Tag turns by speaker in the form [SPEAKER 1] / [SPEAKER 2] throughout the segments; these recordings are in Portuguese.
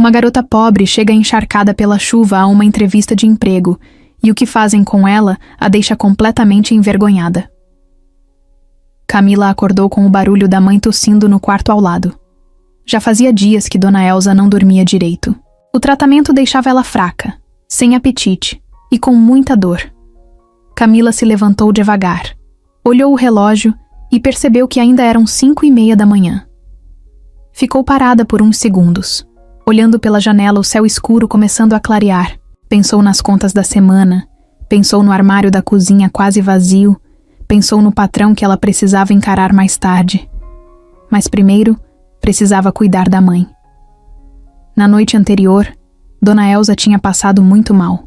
[SPEAKER 1] Uma garota pobre chega encharcada pela chuva a uma entrevista de emprego, e o que fazem com ela a deixa completamente envergonhada. Camila acordou com o barulho da mãe tossindo no quarto ao lado. Já fazia dias que Dona Elsa não dormia direito. O tratamento deixava ela fraca, sem apetite e com muita dor. Camila se levantou devagar, olhou o relógio e percebeu que ainda eram 5:30 da manhã. Ficou parada por uns segundos, olhando pela janela o céu escuro começando a clarear. Pensou nas contas da semana, pensou no armário da cozinha quase vazio, pensou no patrão que ela precisava encarar mais tarde. Mas primeiro, precisava cuidar da mãe. Na noite anterior, Dona Elsa tinha passado muito mal.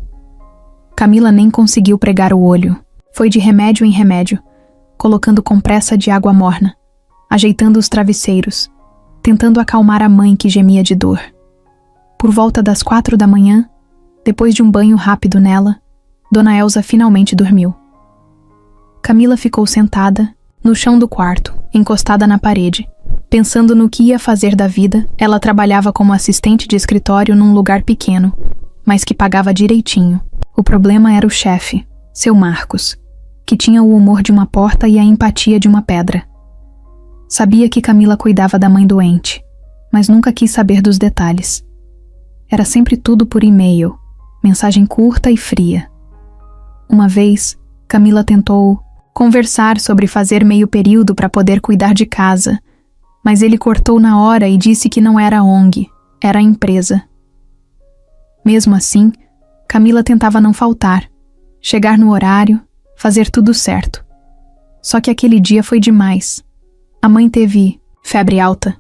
[SPEAKER 1] Camila nem conseguiu pregar o olho. Foi de remédio em remédio, colocando compressa de água morna, ajeitando os travesseiros, tentando acalmar a mãe que gemia de dor. Por volta das 4 da manhã, depois de um banho rápido nela, Dona Elsa finalmente dormiu. Camila ficou sentada, no chão do quarto, encostada na parede. Pensando no que ia fazer da vida, ela trabalhava como assistente de escritório num lugar pequeno, mas que pagava direitinho. O problema era o chefe, seu Marcos, que tinha o humor de uma porta e a empatia de uma pedra. Sabia que Camila cuidava da mãe doente, mas nunca quis saber dos detalhes. Era sempre tudo por e-mail, mensagem curta e fria. Uma vez, Camila tentou conversar sobre fazer meio período para poder cuidar de casa, mas ele cortou na hora e disse que não era ONG, era a empresa. Mesmo assim, Camila tentava não faltar, chegar no horário, fazer tudo certo. Só que aquele dia foi demais. A mãe teve febre alta,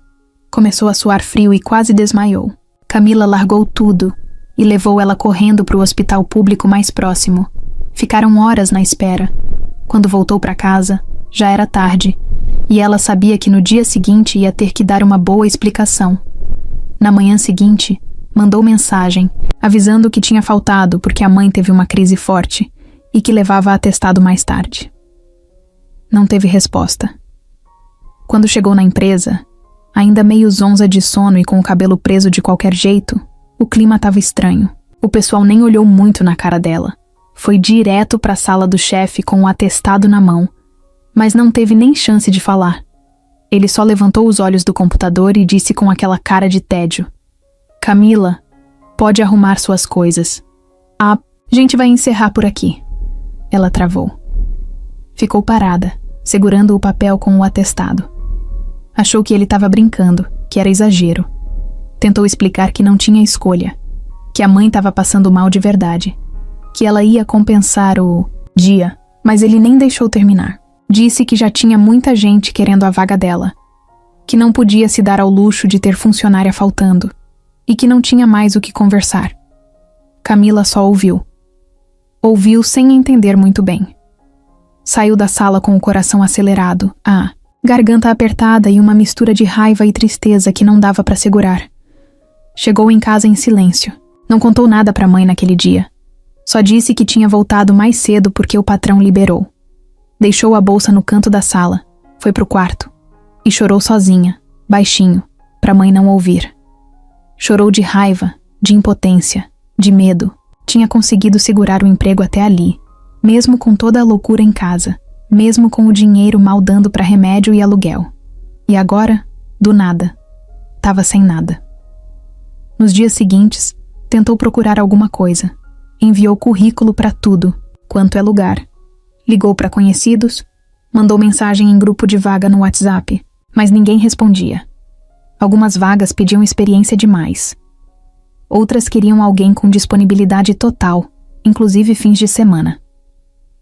[SPEAKER 1] começou a suar frio e quase desmaiou. Camila largou tudo e levou ela correndo para o hospital público mais próximo. Ficaram horas na espera. Quando voltou para casa, já era tarde, e ela sabia que no dia seguinte ia ter que dar uma boa explicação. Na manhã seguinte, mandou mensagem, avisando que tinha faltado porque a mãe teve uma crise forte e que levava atestado mais tarde. Não teve resposta. Quando chegou na empresa, ainda meio zonza de sono e com o cabelo preso de qualquer jeito, o clima estava estranho. O pessoal nem olhou muito na cara dela. Foi direto para a sala do chefe com o atestado na mão, mas não teve nem chance de falar. Ele só levantou os olhos do computador e disse com aquela cara de tédio: "Camila, pode arrumar suas coisas. A gente vai encerrar por aqui." Ela travou. Ficou parada, segurando o papel com o atestado. Achou que ele estava brincando, que era exagero. Tentou explicar que não tinha escolha, que a mãe estava passando mal de verdade, que ela ia compensar o dia, mas ele nem deixou terminar. Disse que já tinha muita gente querendo a vaga dela, que não podia se dar ao luxo de ter funcionária faltando, e que não tinha mais o que conversar. Camila só ouviu. Ouviu sem entender muito bem. Saiu da sala com o coração acelerado, a garganta apertada e uma mistura de raiva e tristeza que não dava para segurar. Chegou em casa em silêncio. Não contou nada para a mãe naquele dia. Só disse que tinha voltado mais cedo porque o patrão liberou. Deixou a bolsa no canto da sala, foi pro quarto e chorou sozinha, baixinho, pra mãe não ouvir. Chorou de raiva, de impotência, de medo. Tinha conseguido segurar o emprego até ali, mesmo com toda a loucura em casa, mesmo com o dinheiro mal dando pra remédio e aluguel. E agora, do nada, tava sem nada. Nos dias seguintes, tentou procurar alguma coisa. Enviou currículo pra tudo, quanto é lugar. Ligou para conhecidos, mandou mensagem em grupo de vaga no WhatsApp, mas ninguém respondia. Algumas vagas pediam experiência demais. Outras queriam alguém com disponibilidade total, inclusive fins de semana.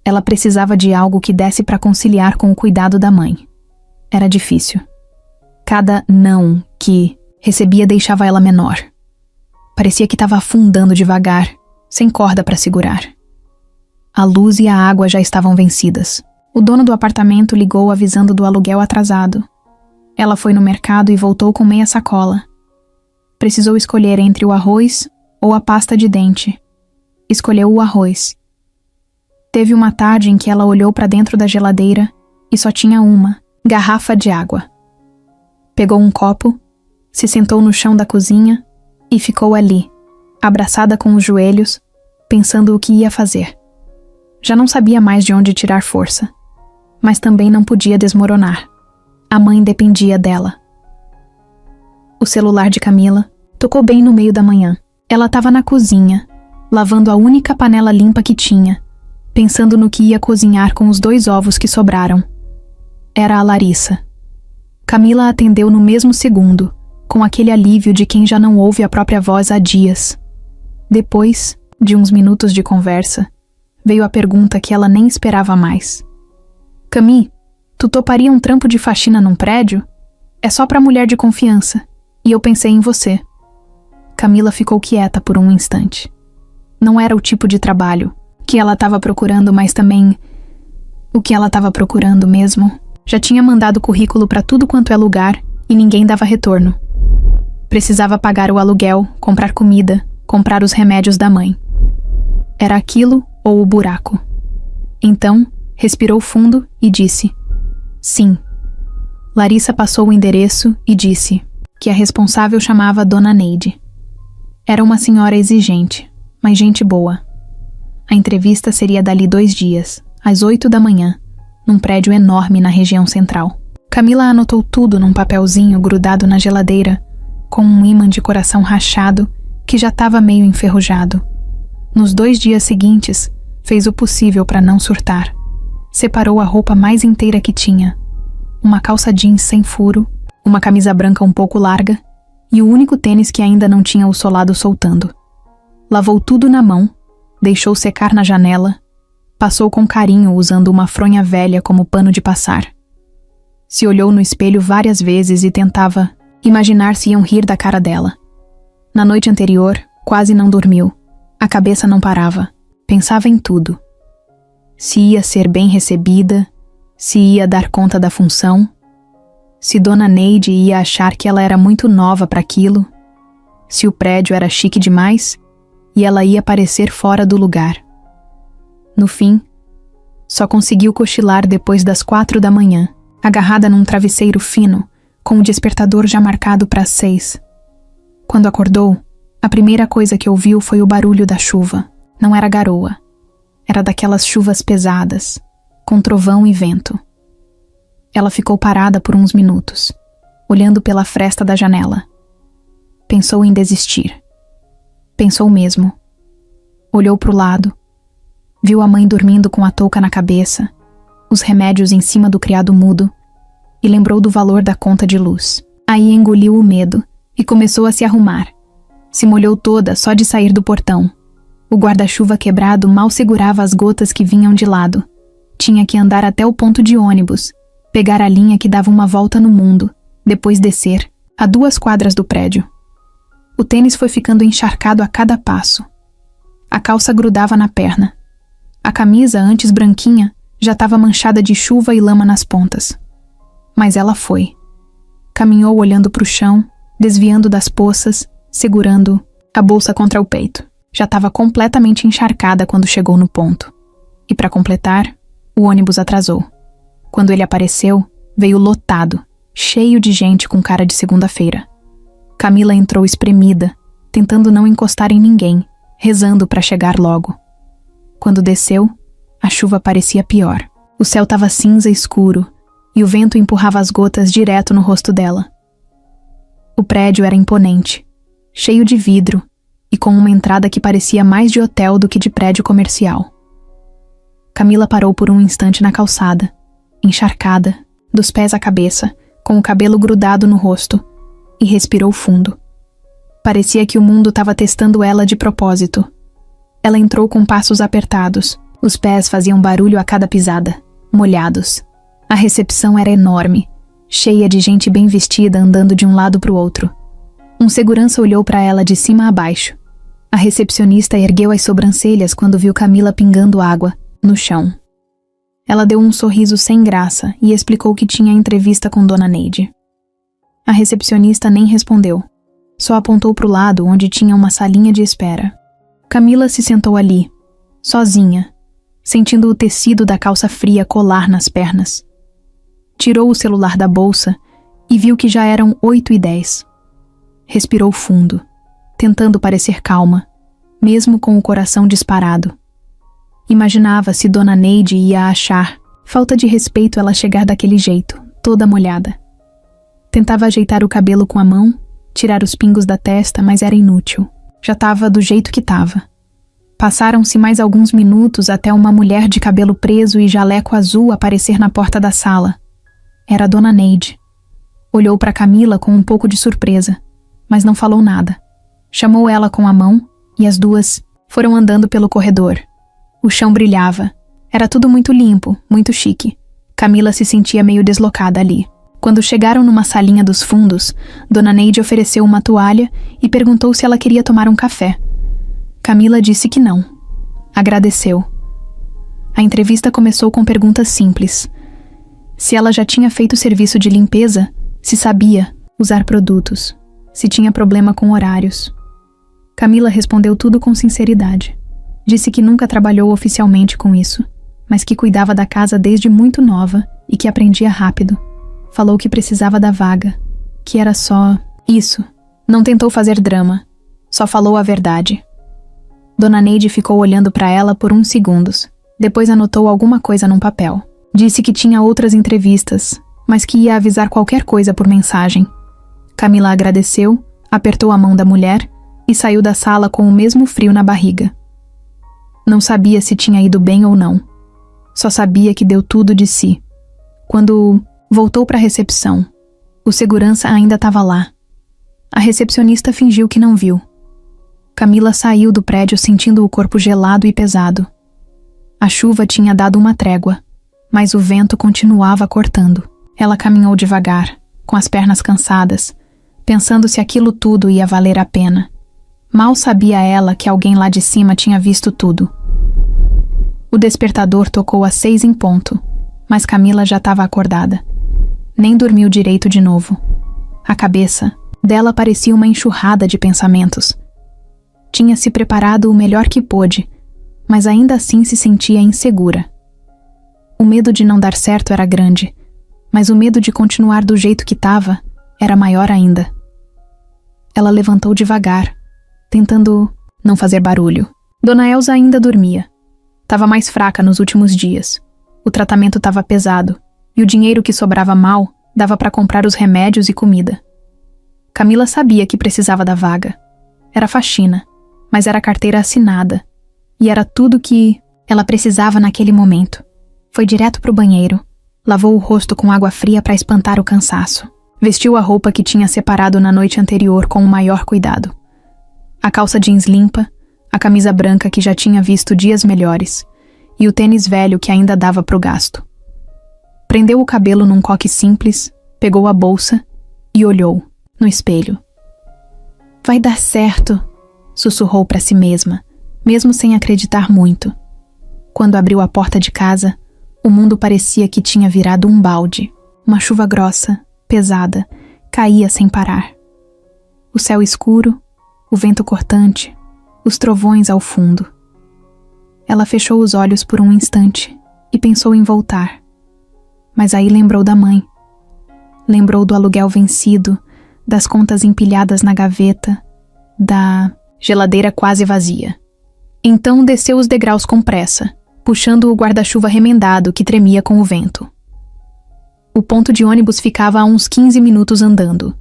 [SPEAKER 1] Ela precisava de algo que desse para conciliar com o cuidado da mãe. Era difícil. Cada não que recebia deixava ela menor. Parecia que estava afundando devagar, sem corda para segurar. A luz e a água já estavam vencidas. O dono do apartamento ligou avisando do aluguel atrasado. Ela foi no mercado e voltou com meia sacola. Precisou escolher entre o arroz ou a pasta de dente. Escolheu o arroz. Teve uma tarde em que ela olhou para dentro da geladeira e só tinha uma garrafa de água. Pegou um copo, se sentou no chão da cozinha, E ficou ali, abraçada com os joelhos, pensando o que ia fazer. Já não sabia mais de onde tirar força, mas também não podia desmoronar. A mãe dependia dela. O celular de Camila tocou bem no meio da manhã. Ela estava na cozinha, lavando a única panela limpa que tinha, pensando no que ia cozinhar com os 2 ovos que sobraram. Era a Larissa. Camila atendeu no mesmo segundo, com aquele alívio de quem já não ouve a própria voz há dias. Depois de uns minutos de conversa, veio a pergunta que ela nem esperava mais. Cami, tu toparia um trampo de faxina num prédio? É só pra mulher de confiança, e eu pensei em você. Camila ficou quieta por um instante. Não era o tipo de trabalho que ela estava procurando, mas também o que ela estava procurando mesmo. Já tinha mandado currículo para tudo quanto é lugar e ninguém dava retorno. Precisava pagar o aluguel, comprar comida, comprar os remédios da mãe. Era aquilo ou o buraco. Então, respirou fundo e disse: sim. Larissa passou o endereço e disse que a responsável chamava Dona Neide. Era uma senhora exigente, mas gente boa. A entrevista seria dali 2 dias, às 8 da manhã, num prédio enorme na região central. Camila anotou tudo num papelzinho grudado na geladeira, com um ímã de coração rachado que já estava meio enferrujado. Nos 2 dias seguintes, fez o possível para não surtar. Separou a roupa mais inteira que tinha, uma calça jeans sem furo, uma camisa branca um pouco larga e o único tênis que ainda não tinha o solado soltando. Lavou tudo na mão, deixou secar na janela, passou com carinho usando uma fronha velha como pano de passar. Se olhou no espelho várias vezes e tentava imaginar se iam rir da cara dela. Na noite anterior, quase não dormiu. A cabeça não parava. Pensava em tudo. Se ia ser bem recebida, se ia dar conta da função, se Dona Neide ia achar que ela era muito nova para aquilo, se o prédio era chique demais e ela ia parecer fora do lugar. No fim, só conseguiu cochilar depois das 4 da manhã, agarrada num travesseiro fino, com o despertador já marcado para as 6. Quando acordou, a primeira coisa que ouviu foi o barulho da chuva. Não era garoa. Era daquelas chuvas pesadas, com trovão e vento. Ela ficou parada por uns minutos, olhando pela fresta da janela. Pensou em desistir. Pensou mesmo. Olhou para o lado. Viu a mãe dormindo com a touca na cabeça, os remédios em cima do criado mudo, e lembrou do valor da conta de luz. Aí engoliu o medo e começou a se arrumar. Se molhou toda só de sair do portão. O guarda-chuva quebrado mal segurava as gotas que vinham de lado. Tinha que andar até o ponto de ônibus, pegar a linha que dava uma volta no mundo, depois descer, a 2 quadras do prédio. O tênis foi ficando encharcado a cada passo. A calça grudava na perna. A camisa, antes branquinha, já estava manchada de chuva e lama nas pontas. Mas ela foi. Caminhou olhando para o chão, desviando das poças, segurando a bolsa contra o peito. Já estava completamente encharcada quando chegou no ponto. E para completar, o ônibus atrasou. Quando ele apareceu, veio lotado, cheio de gente com cara de segunda-feira. Camila entrou espremida, tentando não encostar em ninguém, rezando para chegar logo. Quando desceu, a chuva parecia pior. O céu estava cinza escuro e o vento empurrava as gotas direto no rosto dela. O prédio era imponente, cheio de vidro e com uma entrada que parecia mais de hotel do que de prédio comercial. Camila parou por um instante na calçada, encharcada, dos pés à cabeça, com o cabelo grudado no rosto, e respirou fundo. Parecia que o mundo estava testando ela de propósito. Ela entrou com passos apertados. Os pés faziam barulho a cada pisada, molhados. A recepção era enorme, cheia de gente bem vestida andando de um lado para o outro. Um segurança olhou para ela de cima a baixo. A recepcionista ergueu as sobrancelhas quando viu Camila pingando água no chão. Ela deu um sorriso sem graça e explicou que tinha entrevista com Dona Neide. A recepcionista nem respondeu. Só apontou para o lado onde tinha uma salinha de espera. Camila se sentou ali, sozinha, sentindo o tecido da calça fria colar nas pernas. Tirou o celular da bolsa e viu que já eram 8h10. Respirou fundo, tentando parecer calma, mesmo com o coração disparado. Imaginava se Dona Neide ia achar falta de respeito ela chegar daquele jeito, toda molhada. Tentava ajeitar o cabelo com a mão, tirar os pingos da testa, mas era inútil. Já estava do jeito que estava. Passaram-se mais alguns minutos até uma mulher de cabelo preso e jaleco azul aparecer na porta da sala. Era a Dona Neide. Olhou para Camila com um pouco de surpresa, mas não falou nada. Chamou ela com a mão e as duas foram andando pelo corredor. O chão brilhava. Era tudo muito limpo, muito chique. Camila se sentia meio deslocada ali. Quando chegaram numa salinha dos fundos, Dona Neide ofereceu uma toalha e perguntou se ela queria tomar um café. Camila disse que não. Agradeceu. A entrevista começou com perguntas simples. Se ela já tinha feito serviço de limpeza, se sabia usar produtos, se tinha problema com horários. Camila respondeu tudo com sinceridade. Disse que nunca trabalhou oficialmente com isso, mas que cuidava da casa desde muito nova e que aprendia rápido. Falou que precisava da vaga, que era só isso. Não tentou fazer drama, só falou a verdade. Dona Neide ficou olhando para ela por uns segundos. Depois anotou alguma coisa num papel. Disse que tinha outras entrevistas, mas que ia avisar qualquer coisa por mensagem. Camila agradeceu, apertou a mão da mulher e saiu da sala com o mesmo frio na barriga. Não sabia se tinha ido bem ou não. Só sabia que deu tudo de si. Quando voltou para a recepção, o segurança ainda estava lá. A recepcionista fingiu que não viu. Camila saiu do prédio sentindo o corpo gelado e pesado. A chuva tinha dado uma trégua, mas o vento continuava cortando. Ela caminhou devagar, com as pernas cansadas, pensando se aquilo tudo ia valer a pena. Mal sabia ela que alguém lá de cima tinha visto tudo. O despertador tocou às 6 em ponto, mas Camila já estava acordada. Nem dormiu direito de novo. A cabeça dela parecia uma enxurrada de pensamentos. Tinha se preparado o melhor que pôde, mas ainda assim se sentia insegura. O medo de não dar certo era grande, mas o medo de continuar do jeito que estava era maior ainda. Ela levantou devagar, tentando não fazer barulho. Dona Elza ainda dormia. Estava mais fraca nos últimos dias. O tratamento estava pesado, e o dinheiro que sobrava mal dava para comprar os remédios e comida. Camila sabia que precisava da vaga. Era faxina, mas era carteira assinada, e era tudo que ela precisava naquele momento. Foi direto para o banheiro, lavou o rosto com água fria para espantar o cansaço. Vestiu a roupa que tinha separado na noite anterior com o maior cuidado. A calça jeans limpa, a camisa branca que já tinha visto dias melhores, e o tênis velho que ainda dava para o gasto. Prendeu o cabelo num coque simples, pegou a bolsa e olhou no espelho. Vai dar certo, sussurrou para si mesma, mesmo sem acreditar muito. Quando abriu a porta de casa, o mundo parecia que tinha virado um balde. Uma chuva grossa, pesada, caía sem parar. O céu escuro, o vento cortante, os trovões ao fundo. Ela fechou os olhos por um instante e pensou em voltar. Mas aí lembrou da mãe. Lembrou do aluguel vencido, das contas empilhadas na gaveta, da geladeira quase vazia. Então desceu os degraus com pressa, puxando o guarda-chuva remendado que tremia com o vento. O ponto de ônibus ficava a uns 15 minutos andando.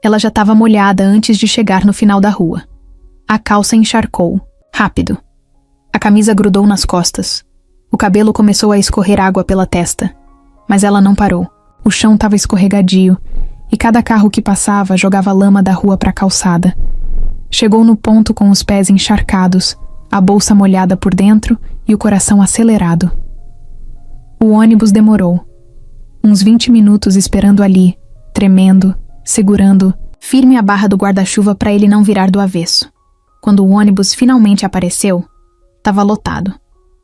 [SPEAKER 1] Ela já estava molhada antes de chegar no final da rua. A calça encharcou, rápido. A camisa grudou nas costas. O cabelo começou a escorrer água pela testa. Mas ela não parou. O chão estava escorregadio, e cada carro que passava jogava lama da rua para a calçada. Chegou no ponto com os pés encharcados, a bolsa molhada por dentro e o coração acelerado. O ônibus demorou. Uns 20 minutos esperando ali, tremendo, segurando, firme a barra do guarda-chuva para ele não virar do avesso. Quando o ônibus finalmente apareceu, estava lotado.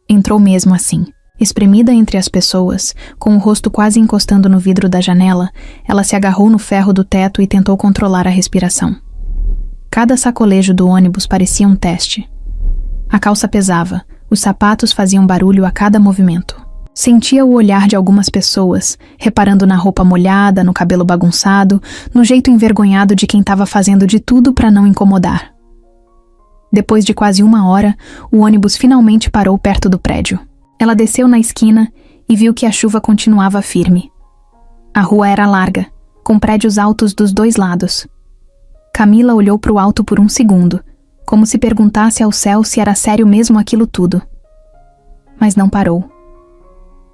[SPEAKER 1] Entrou mesmo assim. Espremida entre as pessoas, com o rosto quase encostando no vidro da janela, ela se agarrou no ferro do teto e tentou controlar a respiração. Cada sacolejo do ônibus parecia um teste. A calça pesava, os sapatos faziam barulho a cada movimento. Sentia o olhar de algumas pessoas, reparando na roupa molhada, no cabelo bagunçado, no jeito envergonhado de quem estava fazendo de tudo para não incomodar. Depois de quase 1 hora, o ônibus finalmente parou perto do prédio. Ela desceu na esquina e viu que a chuva continuava firme. A rua era larga, com prédios altos dos 2 lados. Camila olhou para o alto por 1 segundo, como se perguntasse ao céu se era sério mesmo aquilo tudo. Mas não parou.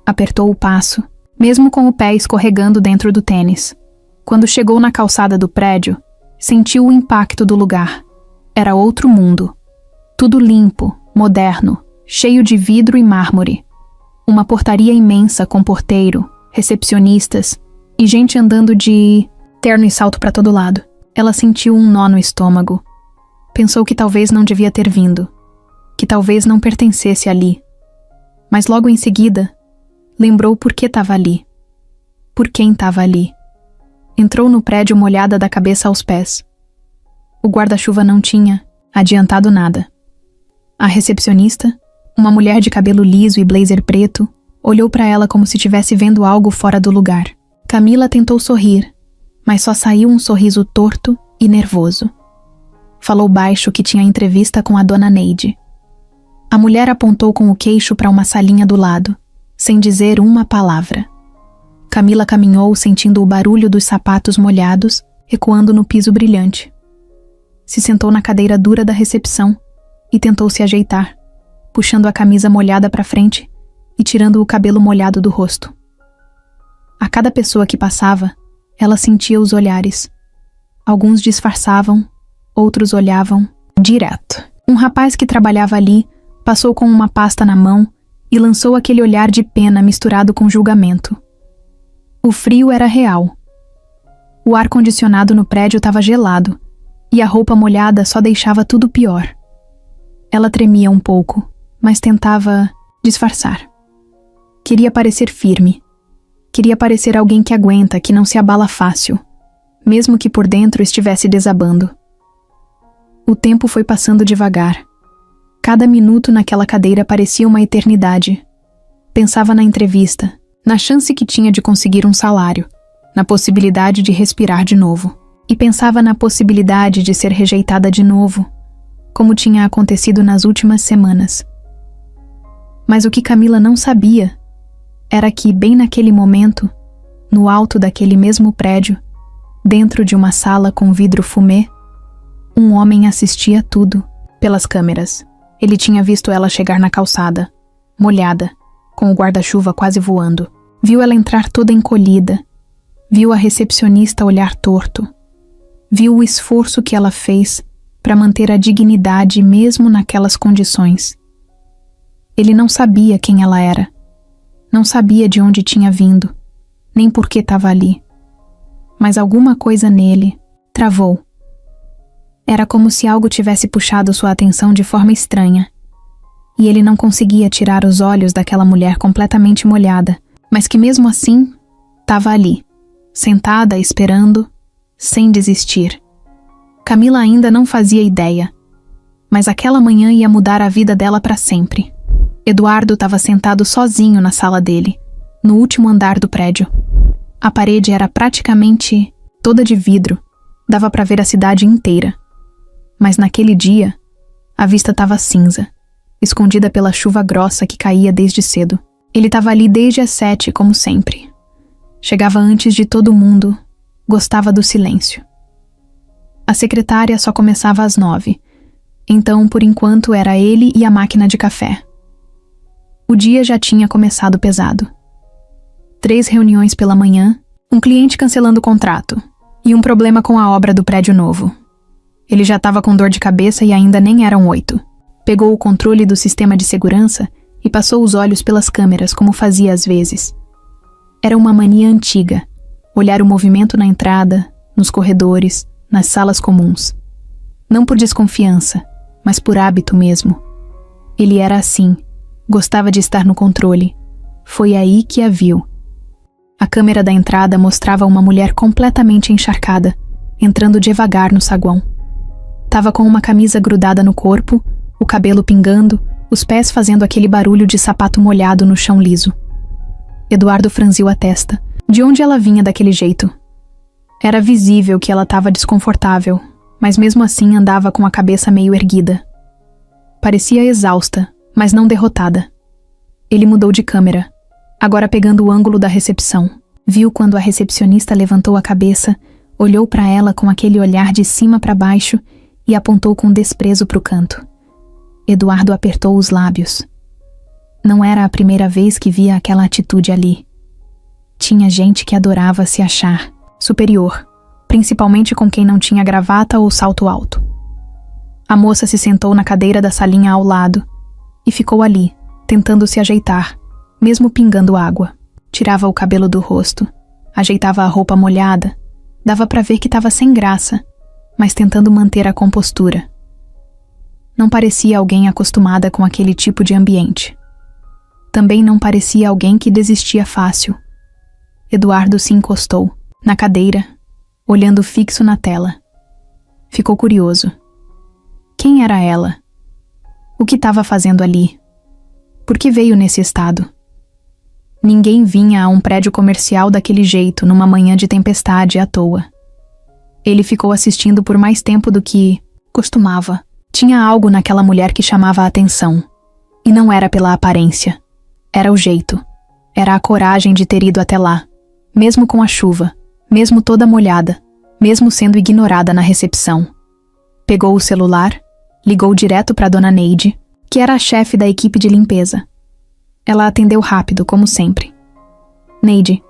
[SPEAKER 1] Apertou o passo, mesmo com o pé escorregando dentro do tênis. Quando chegou na calçada do prédio, sentiu o impacto do lugar. Era outro mundo. Tudo limpo, moderno, cheio de vidro e mármore. Uma portaria imensa com porteiro, recepcionistas e gente andando de terno e salto para todo lado. Ela sentiu um nó no estômago. Pensou que talvez não devia ter vindo, que talvez não pertencesse ali. Mas logo em seguida, lembrou por que estava ali. Por quem estava ali. Entrou no prédio molhada da cabeça aos pés. O guarda-chuva não tinha adiantado nada. A recepcionista, uma mulher de cabelo liso e blazer preto, olhou para ela como se estivesse vendo algo fora do lugar. Camila tentou sorrir, mas só saiu um sorriso torto e nervoso. Falou baixo que tinha entrevista com a dona Neide. A mulher apontou com o queixo para uma salinha do lado, sem dizer uma palavra. Camila caminhou sentindo o barulho dos sapatos molhados ecoando no piso brilhante. Se sentou na cadeira dura da recepção e tentou se ajeitar, puxando a camisa molhada para frente e tirando o cabelo molhado do rosto. A cada pessoa que passava, ela sentia os olhares. Alguns disfarçavam, outros olhavam direto. Um rapaz que trabalhava ali passou com uma pasta na mão e lançou aquele olhar de pena misturado com julgamento. O frio era real. O ar-condicionado no prédio estava gelado e a roupa molhada só deixava tudo pior. Ela tremia um pouco, mas tentava disfarçar. Queria parecer firme. Queria parecer alguém que aguenta, que não se abala fácil, mesmo que por dentro estivesse desabando. O tempo foi passando devagar. Cada minuto naquela cadeira parecia uma eternidade. Pensava na entrevista, na chance que tinha de conseguir um salário, na possibilidade de respirar de novo. E pensava na possibilidade de ser rejeitada de novo, como tinha acontecido nas últimas semanas. Mas o que Camila não sabia era que, bem naquele momento, no alto daquele mesmo prédio, dentro de uma sala com vidro fumê, um homem assistia tudo pelas câmeras. Ele tinha visto ela chegar na calçada, molhada, com o guarda-chuva quase voando. Viu ela entrar toda encolhida. Viu a recepcionista olhar torto. Viu o esforço que ela fez para manter a dignidade mesmo naquelas condições. Ele não sabia quem ela era. Não sabia de onde tinha vindo, nem por que estava ali. Mas alguma coisa nele travou. Era como se algo tivesse puxado sua atenção de forma estranha. E ele não conseguia tirar os olhos daquela mulher completamente molhada, mas que mesmo assim estava ali, sentada, esperando, sem desistir. Camila ainda não fazia ideia, mas aquela manhã ia mudar a vida dela para sempre. Eduardo estava sentado sozinho na sala dele, no último andar do prédio. A parede era praticamente toda de vidro, dava para ver a cidade inteira. Mas naquele dia, a vista estava cinza, escondida pela chuva grossa que caía desde cedo. Ele estava ali desde as 7, como sempre. Chegava antes de todo mundo, gostava do silêncio. A secretária só começava às 9, então por enquanto era ele e a máquina de café. O dia já tinha começado pesado. 3 reuniões pela manhã, um cliente cancelando o contrato e um problema com a obra do prédio novo. Ele já estava com dor de cabeça e ainda nem eram 8. Pegou o controle do sistema de segurança e passou os olhos pelas câmeras como fazia às vezes. Era uma mania antiga, olhar o movimento na entrada, nos corredores, nas salas comuns. Não por desconfiança, mas por hábito mesmo. Ele era assim, gostava de estar no controle. Foi aí que a viu. A câmera da entrada mostrava uma mulher completamente encharcada, entrando devagar no saguão. Tava com uma camisa grudada no corpo, o cabelo pingando, os pés fazendo aquele barulho de sapato molhado no chão liso. Eduardo franziu a testa. De onde ela vinha daquele jeito? Era visível que ela estava desconfortável, mas mesmo assim andava com a cabeça meio erguida. Parecia exausta, mas não derrotada. Ele mudou de câmera, agora pegando o ângulo da recepção. Viu quando a recepcionista levantou a cabeça, olhou para ela com aquele olhar de cima para baixo e apontou com desprezo para o canto. Eduardo apertou os lábios. Não era a primeira vez que via aquela atitude ali. Tinha gente que adorava se achar superior, principalmente com quem não tinha gravata ou salto alto. A moça se sentou na cadeira da salinha ao lado e ficou ali, tentando se ajeitar, mesmo pingando água. Tirava o cabelo do rosto, ajeitava a roupa molhada, dava para ver que estava sem graça, mas tentando manter a compostura. Não parecia alguém acostumada com aquele tipo de ambiente. Também não parecia alguém que desistia fácil. Eduardo se encostou, na cadeira, olhando fixo na tela. Ficou curioso. Quem era ela? O que estava fazendo ali? Por que veio nesse estado? Ninguém vinha a um prédio comercial daquele jeito, numa manhã de tempestade à toa. Ele ficou assistindo por mais tempo do que costumava. Tinha algo naquela mulher que chamava a atenção. E não era pela aparência. Era o jeito. Era a coragem de ter ido até lá. Mesmo com a chuva. Mesmo toda molhada. Mesmo sendo ignorada na recepção. Pegou o celular, ligou direto para Dona Neide, que era a chefe da equipe de limpeza. Ela atendeu rápido, como sempre. Neide,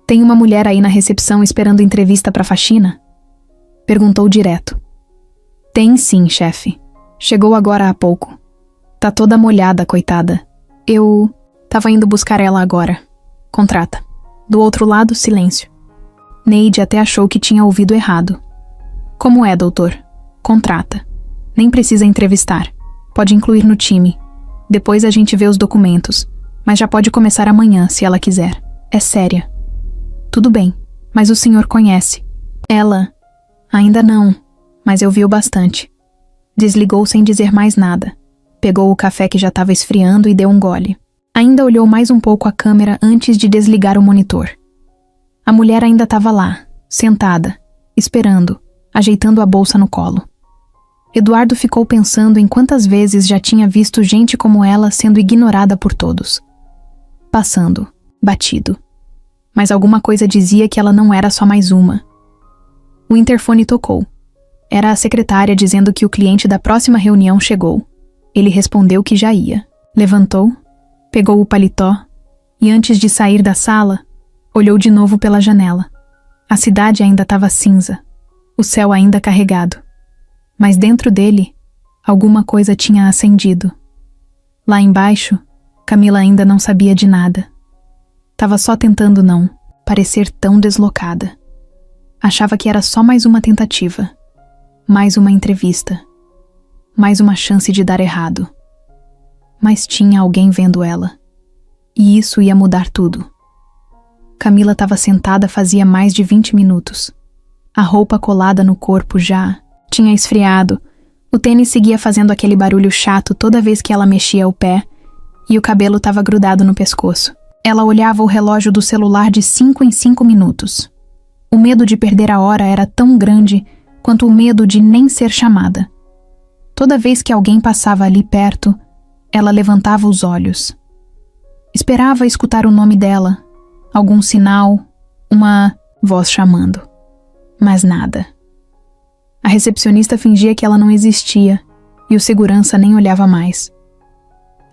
[SPEAKER 1] tem uma mulher aí na recepção esperando entrevista para faxina? Perguntou direto. Tem sim, chefe. Chegou agora há pouco. Tá toda molhada, coitada. Eu tava indo buscar ela agora. Contrata. Do outro lado, silêncio. Neide até achou que tinha ouvido errado. Como é, doutor? Contrata. Nem precisa entrevistar. Pode incluir no time. Depois a gente vê os documentos. Mas já pode começar amanhã, se ela quiser. É séria. Tudo bem, mas o senhor conhece. Ela... Ainda não, mas eu vi o bastante. Desligou sem dizer mais nada. Pegou o café que já estava esfriando e deu um gole. Ainda olhou mais um pouco a câmera antes de desligar o monitor. A mulher ainda estava lá, sentada, esperando, ajeitando a bolsa no colo. Eduardo ficou pensando em quantas vezes já tinha visto gente como ela sendo ignorada por todos. Passando, batido. Mas alguma coisa dizia que ela não era só mais uma. O interfone tocou. Era a secretária dizendo que o cliente da próxima reunião chegou. Ele respondeu que já ia. Levantou, pegou o paletó e antes de sair da sala, olhou de novo pela janela. A cidade ainda estava cinza, o céu ainda carregado. Mas dentro dele, alguma coisa tinha acendido. Lá embaixo, Camila ainda não sabia de nada. Tava só tentando não parecer tão deslocada. Achava que era só mais uma tentativa. Mais uma entrevista. Mais uma chance de dar errado. Mas tinha alguém vendo ela. E isso ia mudar tudo. Camila estava sentada fazia mais de 20 minutos. A roupa colada no corpo já tinha esfriado. O tênis seguia fazendo aquele barulho chato toda vez que ela mexia o pé e o cabelo estava grudado no pescoço. Ela olhava o relógio do celular de 5 em 5 minutos. O medo de perder a hora era tão grande quanto o medo de nem ser chamada. Toda vez que alguém passava ali perto, ela levantava os olhos. Esperava escutar o nome dela, algum sinal, uma voz chamando. Mas nada. A recepcionista fingia que ela não existia e o segurança nem olhava mais.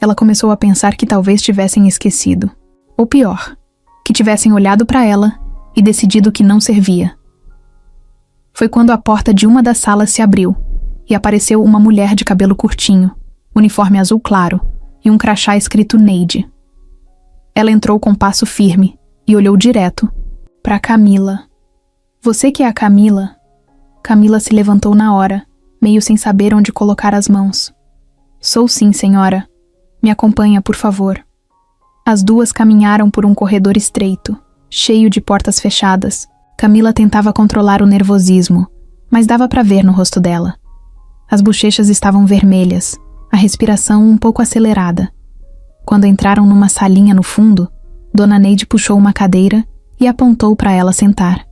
[SPEAKER 1] Ela começou a pensar que talvez tivessem esquecido. Ou pior, que tivessem olhado para ela e decidido que não servia. Foi quando a porta de uma das salas se abriu e apareceu uma mulher de cabelo curtinho, uniforme azul claro e um crachá escrito Neide. Ela entrou com passo firme e olhou direto para Camila. Você que é a Camila? Camila se levantou na hora, meio sem saber onde colocar as mãos. Sou sim, senhora. Me acompanha, por favor. As duas caminharam por um corredor estreito, cheio de portas fechadas. Camila tentava controlar o nervosismo, mas dava para ver no rosto dela. As bochechas estavam vermelhas, a respiração um pouco acelerada. Quando entraram numa salinha no fundo, Dona Neide puxou uma cadeira e apontou para ela sentar.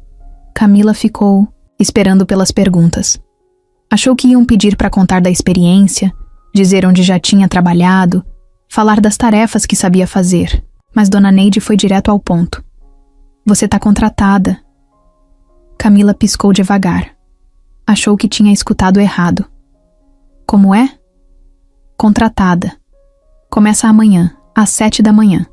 [SPEAKER 1] Camila ficou esperando pelas perguntas. Achou que iam pedir para contar da experiência, dizer onde já tinha trabalhado, falar das tarefas que sabia fazer, mas Dona Neide foi direto ao ponto. Você tá contratada. Camila piscou devagar. Achou que tinha escutado errado. Como é? Contratada. Começa amanhã, às 7 da manhã.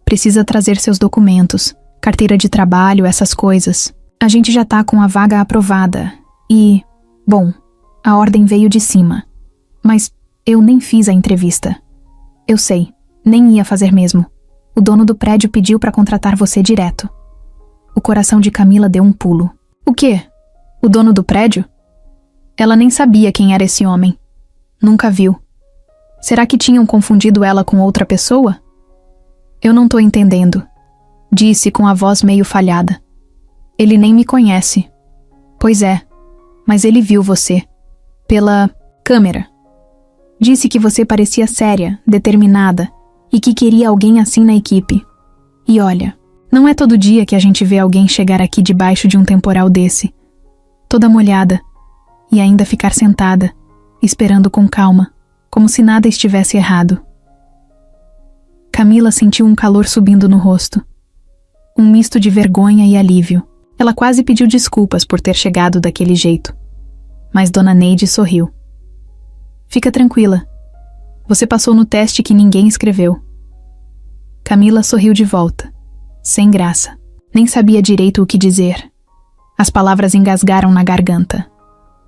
[SPEAKER 1] Precisa trazer seus documentos, carteira de trabalho, essas coisas. A gente já tá com a vaga aprovada e, bom, a ordem veio de cima. Mas eu nem fiz a entrevista. Eu sei, nem ia fazer mesmo. O dono do prédio pediu pra contratar você direto. O coração de Camila deu um pulo. O quê? O dono do prédio? Ela nem sabia quem era esse homem. Nunca viu. Será que tinham confundido ela com outra pessoa? Eu não tô entendendo, disse com a voz meio falhada. Ele nem me conhece. Pois é, mas ele viu você. Pela câmera. Disse que você parecia séria, determinada, e que queria alguém assim na equipe. E olha, não é todo dia que a gente vê alguém chegar aqui debaixo de um temporal desse, toda molhada, e ainda ficar sentada, esperando com calma, como se nada estivesse errado. Camila sentiu um calor subindo no rosto. Um misto de vergonha e alívio. Ela quase pediu desculpas por ter chegado daquele jeito. Mas Dona Neide sorriu. Fica tranquila. Você passou no teste que ninguém escreveu. Camila sorriu de volta. Sem graça. Nem sabia direito o que dizer. As palavras engasgaram na garganta.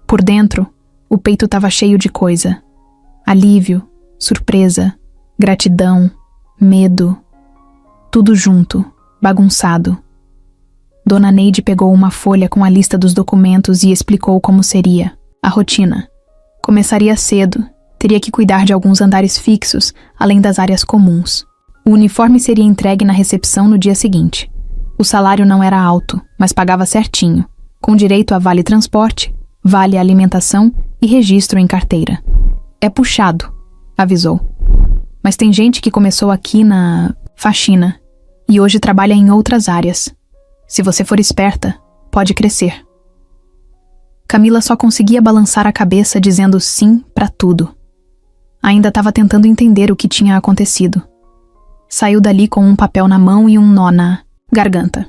[SPEAKER 1] Por dentro, o peito estava cheio de coisa. Alívio, surpresa, gratidão, medo. Tudo junto, bagunçado. Dona Neide pegou uma folha com a lista dos documentos e explicou como seria. A rotina. Começaria cedo, teria que cuidar de alguns andares fixos, além das áreas comuns. O uniforme seria entregue na recepção no dia seguinte. O salário não era alto, mas pagava certinho, com direito a vale transporte, vale alimentação e registro em carteira. É puxado, avisou. Mas tem gente que começou aqui na faxina e hoje trabalha em outras áreas. Se você for esperta, pode crescer. Camila só conseguia balançar a cabeça dizendo sim para tudo. Ainda estava tentando entender o que tinha acontecido. Saiu dali com um papel na mão e um nó na garganta.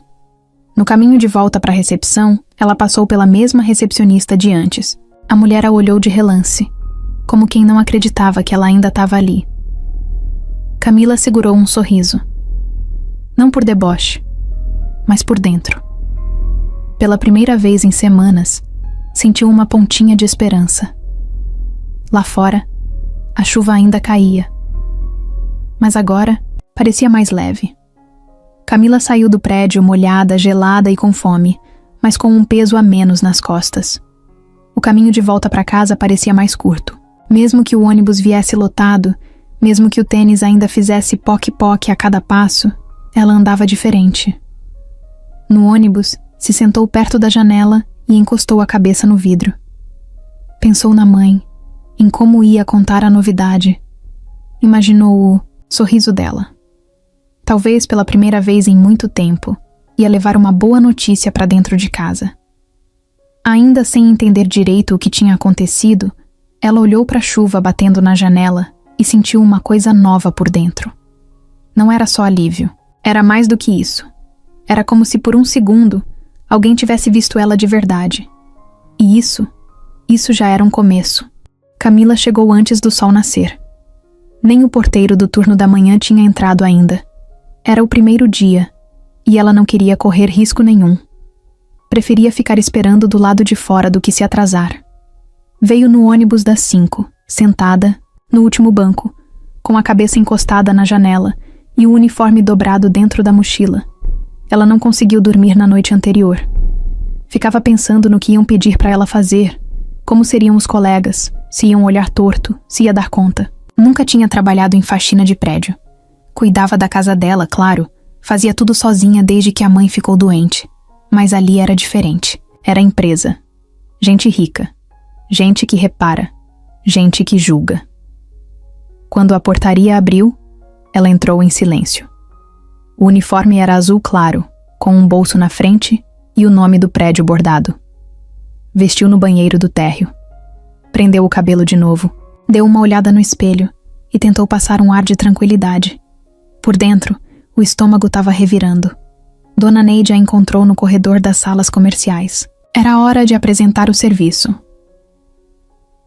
[SPEAKER 1] No caminho de volta para a recepção, ela passou pela mesma recepcionista de antes. A mulher a olhou de relance, como quem não acreditava que ela ainda estava ali. Camila segurou um sorriso. Não por deboche, mas por dentro. Pela primeira vez em semanas, sentiu uma pontinha de esperança. Lá fora, a chuva ainda caía. Mas agora, parecia mais leve. Camila saiu do prédio molhada, gelada e com fome, mas com um peso a menos nas costas. O caminho de volta para casa parecia mais curto. Mesmo que o ônibus viesse lotado, mesmo que o tênis ainda fizesse poque-poque a cada passo, ela andava diferente. No ônibus, se sentou perto da janela e encostou a cabeça no vidro. Pensou na mãe, em como ia contar a novidade. Imaginou o sorriso dela. Talvez pela primeira vez em muito tempo, ia levar uma boa notícia para dentro de casa. Ainda sem entender direito o que tinha acontecido, ela olhou para a chuva batendo na janela e sentiu uma coisa nova por dentro. Não era só alívio, era mais do que isso. Era como se por um segundo alguém tivesse visto ela de verdade. E isso já era um começo. Camila chegou antes do sol nascer. Nem o porteiro do turno da manhã tinha entrado ainda. Era o primeiro dia, e ela não queria correr risco nenhum. Preferia ficar esperando do lado de fora do que se atrasar. Veio no ônibus das 5, sentada, no último banco, com a cabeça encostada na janela e o uniforme dobrado dentro da mochila. Ela não conseguiu dormir na noite anterior. Ficava pensando no que iam pedir para ela fazer, como seriam os colegas, se iam olhar torto, se ia dar conta. Nunca tinha trabalhado em faxina de prédio. Cuidava da casa dela, claro, fazia tudo sozinha desde que a mãe ficou doente. Mas ali era diferente. Era empresa. Gente rica. Gente que repara. Gente que julga. Quando a portaria abriu, ela entrou em silêncio. O uniforme era azul claro, com um bolso na frente e o nome do prédio bordado. Vestiu no banheiro do térreo. Prendeu o cabelo de novo, Deu uma olhada no espelho e tentou passar um ar de tranquilidade. Por dentro, o estômago estava revirando. Dona Neide a encontrou no corredor das salas comerciais. Era hora de apresentar o serviço.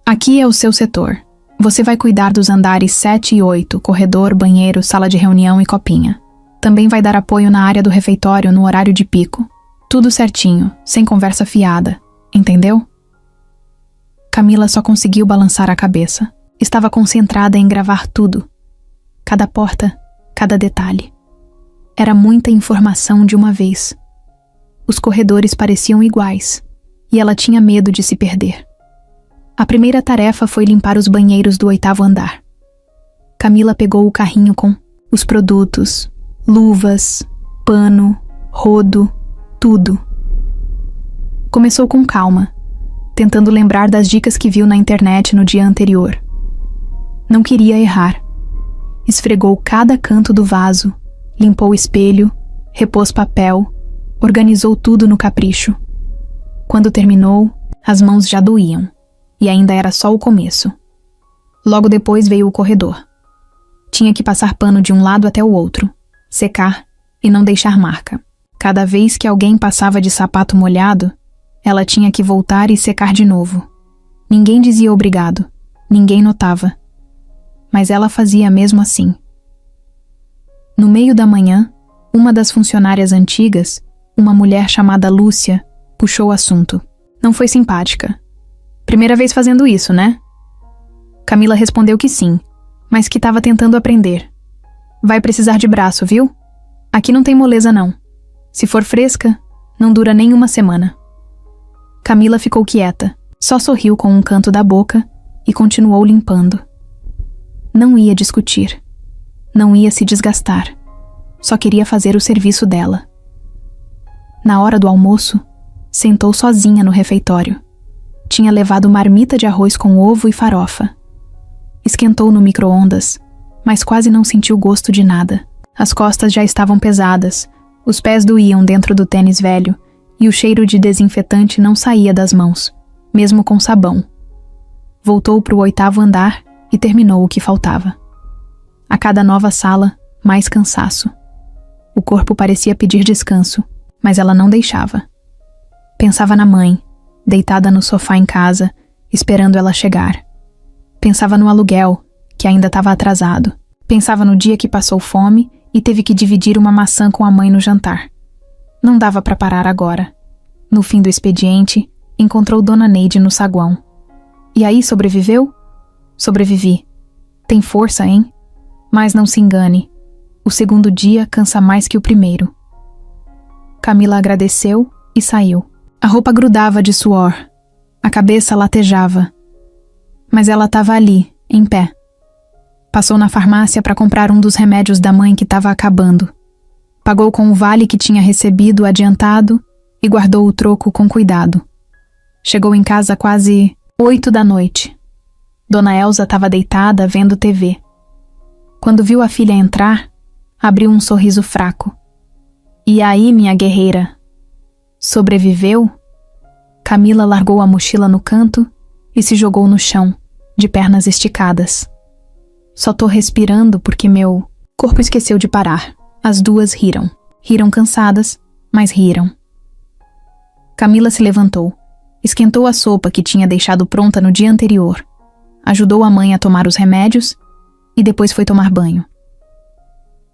[SPEAKER 1] Aqui é o seu setor. Você vai cuidar dos andares 7 e 8, corredor, banheiro, sala de reunião e copinha. Também vai dar apoio na área do refeitório no horário de pico. Tudo certinho, sem conversa fiada. Entendeu? Camila só conseguiu balançar a cabeça. Estava concentrada em gravar tudo. Cada porta, cada detalhe. Era muita informação de uma vez. Os corredores pareciam iguais, e ela tinha medo de se perder. A primeira tarefa foi limpar os banheiros do 8º andar. Camila pegou o carrinho com os produtos, luvas, pano, rodo, tudo. Começou com calma, tentando lembrar das dicas que viu na internet no dia anterior. Não queria errar. Esfregou cada canto do vaso, limpou o espelho, repôs papel, organizou tudo no capricho. Quando terminou, as mãos já doíam, e ainda era só o começo. Logo depois veio o corredor. Tinha que passar pano de um lado até o outro, secar e não deixar marca. Cada vez que alguém passava de sapato molhado, ela tinha que voltar e secar de novo. Ninguém dizia obrigado, ninguém notava. Mas ela fazia mesmo assim. No meio da manhã, uma das funcionárias antigas, uma mulher chamada Lúcia, puxou o assunto. Não foi simpática. Primeira vez fazendo isso, né? Camila respondeu que sim, mas que estava tentando aprender. Vai precisar de braço, viu? Aqui não tem moleza não. Se for fresca, não dura nem uma semana. Camila ficou quieta, só sorriu com um canto da boca e continuou limpando. Não ia discutir. Não ia se desgastar. Só queria fazer o serviço dela. Na hora do almoço, sentou sozinha no refeitório. Tinha levado marmita de arroz com ovo e farofa. Esquentou no micro-ondas, mas quase não sentiu gosto de nada. As costas já estavam pesadas, os pés doíam dentro do tênis velho e o cheiro de desinfetante não saía das mãos, mesmo com sabão. Voltou para o 8º andar e terminou o que faltava. A cada nova sala, mais cansaço. O corpo parecia pedir descanso, mas ela não deixava. Pensava na mãe, deitada no sofá em casa, esperando ela chegar. Pensava no aluguel, que ainda estava atrasado. Pensava no dia que passou fome e teve que dividir uma maçã com a mãe no jantar. Não dava para parar agora. No fim do expediente, encontrou Dona Neide no saguão. E aí, sobreviveu? Sobrevivi. Tem força, hein? Mas não se engane. O segundo dia cansa mais que o primeiro. Camila agradeceu e saiu. A roupa grudava de suor. A cabeça latejava. Mas ela estava ali, em pé. Passou na farmácia para comprar um dos remédios da mãe que estava acabando. Pagou com o vale que tinha recebido adiantado e guardou o troco com cuidado. Chegou em casa quase 8 da noite. Dona Elza estava deitada vendo TV. Quando viu a filha entrar, abriu um sorriso fraco. E aí, minha guerreira? Sobreviveu? Camila largou a mochila no canto e se jogou no chão, de pernas esticadas. Só tô respirando porque meu corpo esqueceu de parar. As duas riram. Riram cansadas, mas riram. Camila se levantou, esquentou a sopa que tinha deixado pronta no dia anterior, ajudou a mãe a tomar os remédios e depois foi tomar banho.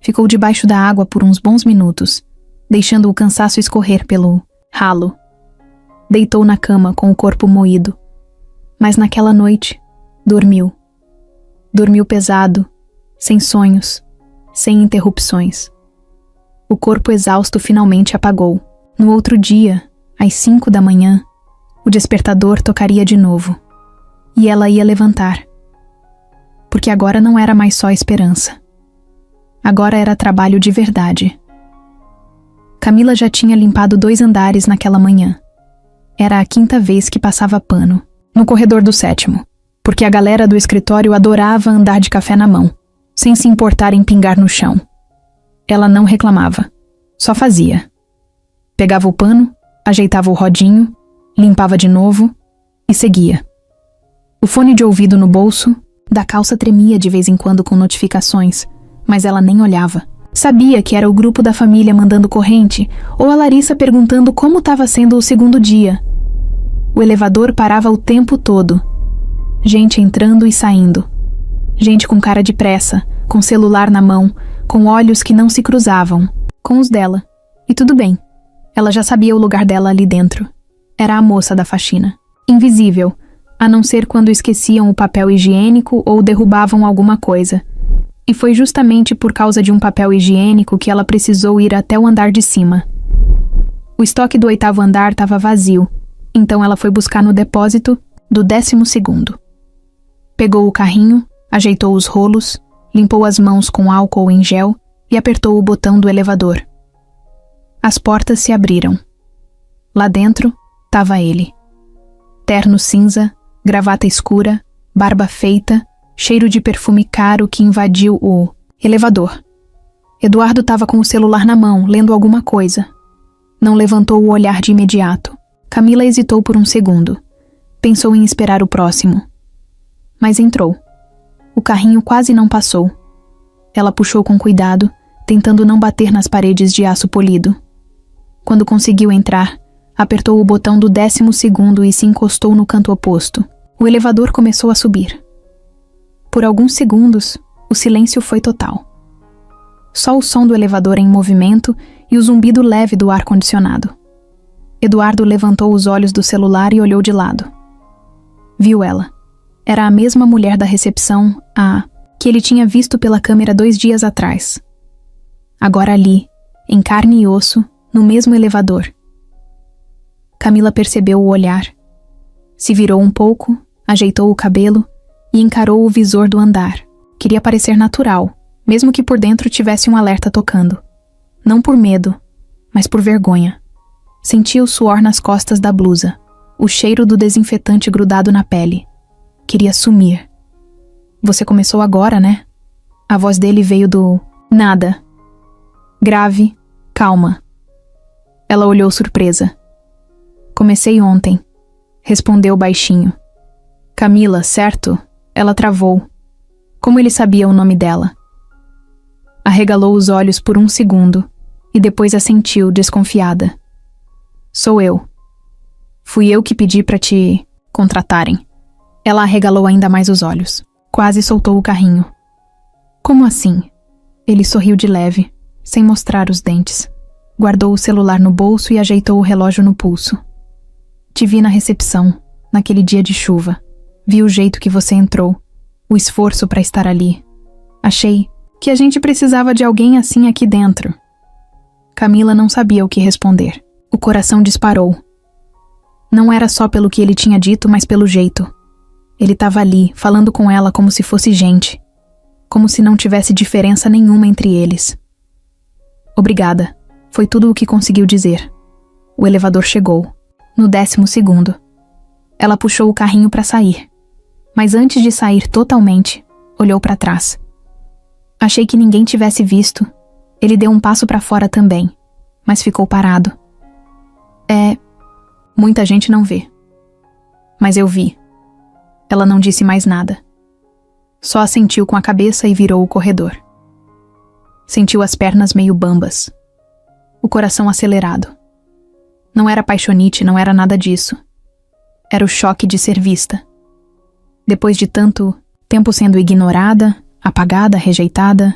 [SPEAKER 1] Ficou debaixo da água por uns bons minutos, deixando o cansaço escorrer pelo ralo. Deitou na cama com o corpo moído, mas naquela noite, dormiu. Dormiu pesado, sem sonhos, sem interrupções. O corpo exausto finalmente apagou. No outro dia, às 5 da manhã, o despertador tocaria de novo. E ela ia levantar. Porque agora não era mais só esperança. Agora era trabalho de verdade. Camila já tinha limpado 2 andares naquela manhã. Era a 5ª vez que passava pano, no corredor do 7º, porque a galera do escritório adorava andar de café na mão, sem se importar em pingar no chão. Ela não reclamava, só fazia. Pegava o pano, ajeitava o rodinho, limpava de novo e seguia. O fone de ouvido no bolso Da calça tremia de vez em quando com notificações, mas ela nem olhava. Sabia que era o grupo da família mandando corrente, ou a Larissa perguntando como estava sendo o segundo dia. O elevador parava o tempo todo. Gente entrando e saindo. Gente com cara de pressa, com celular na mão, com olhos que não se cruzavam, com os dela. E tudo bem. Ela já sabia o lugar dela ali dentro. Era a moça da faxina. Invisível, a não ser quando esqueciam o papel higiênico ou derrubavam alguma coisa. E foi justamente por causa de um papel higiênico que ela precisou ir até o andar de cima. O estoque do 8º andar estava vazio, então ela foi buscar no depósito do 12º. Pegou o carrinho, ajeitou os rolos, limpou as mãos com álcool em gel e apertou o botão do elevador. As portas se abriram. Lá dentro estava ele. Terno cinza, gravata escura, barba feita, cheiro de perfume caro que invadiu o elevador. Eduardo estava com o celular na mão, lendo alguma coisa. Não levantou o olhar de imediato. Camila hesitou por um segundo. Pensou em esperar o próximo. Mas entrou. O carrinho quase não passou. Ela puxou com cuidado, tentando não bater nas paredes de aço polido. Quando conseguiu entrar, apertou o botão do 12º e se encostou no canto oposto. O elevador começou a subir. Por alguns segundos, o silêncio foi total. Só o som do elevador em movimento e o zumbido leve do ar-condicionado. Eduardo levantou os olhos do celular e olhou de lado. Viu ela. Era a mesma mulher da recepção, que ele tinha visto pela câmera 2 dias atrás. Agora ali, em carne e osso, no mesmo elevador. Camila percebeu o olhar. Se virou um pouco, ajeitou o cabelo e encarou o visor do andar. Queria parecer natural, mesmo que por dentro tivesse um alerta tocando. Não por medo, mas por vergonha. Sentia o suor nas costas da blusa, o cheiro do desinfetante grudado na pele. Queria sumir. Você começou agora, né? A voz dele veio do nada. Grave, calma. Ela olhou surpresa. Comecei ontem, respondeu baixinho. Camila, certo? Ela travou. Como ele sabia o nome dela? Arregalou os olhos por um segundo e depois assentiu, desconfiada. Sou eu. Fui eu que pedi para te contratarem. Ela arregalou ainda mais os olhos. Quase soltou o carrinho. Como assim? Ele sorriu de leve, sem mostrar os dentes. Guardou o celular no bolso e ajeitou o relógio no pulso. Te vi na recepção, naquele dia de chuva. Vi o jeito que você entrou, o esforço para estar ali. Achei que a gente precisava de alguém assim aqui dentro. Camila não sabia o que responder. O coração disparou. Não era só pelo que ele tinha dito, mas pelo jeito. Ele estava ali, falando com ela como se fosse gente. Como se não tivesse diferença nenhuma entre eles. Obrigada. Foi tudo o que conseguiu dizer. O elevador chegou. No 12º. Ela puxou o carrinho para sair. Mas antes de sair totalmente, olhou para trás. Achei que ninguém tivesse visto. Ele deu um passo para fora também, mas ficou parado. Muita gente não vê. Mas eu vi. Ela não disse mais nada. Só assentiu com a cabeça e virou o corredor. Sentiu as pernas meio bambas. O coração acelerado. Não era paixonite, não era nada disso. Era o choque de ser vista. Depois de tanto tempo sendo ignorada, apagada, rejeitada,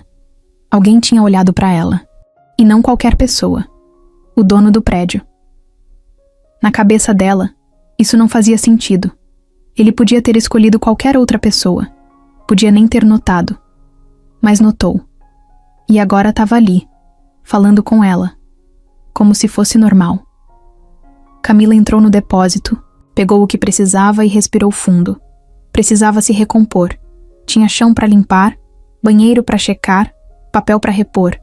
[SPEAKER 1] alguém tinha olhado para ela. E não qualquer pessoa. O dono do prédio. Na cabeça dela, isso não fazia sentido. Ele podia ter escolhido qualquer outra pessoa. Podia nem ter notado. Mas notou. E agora estava ali, falando com ela. Como se fosse normal. Camila entrou no depósito, pegou o que precisava e respirou fundo. Precisava se recompor. Tinha chão para limpar, banheiro para checar, papel para repor.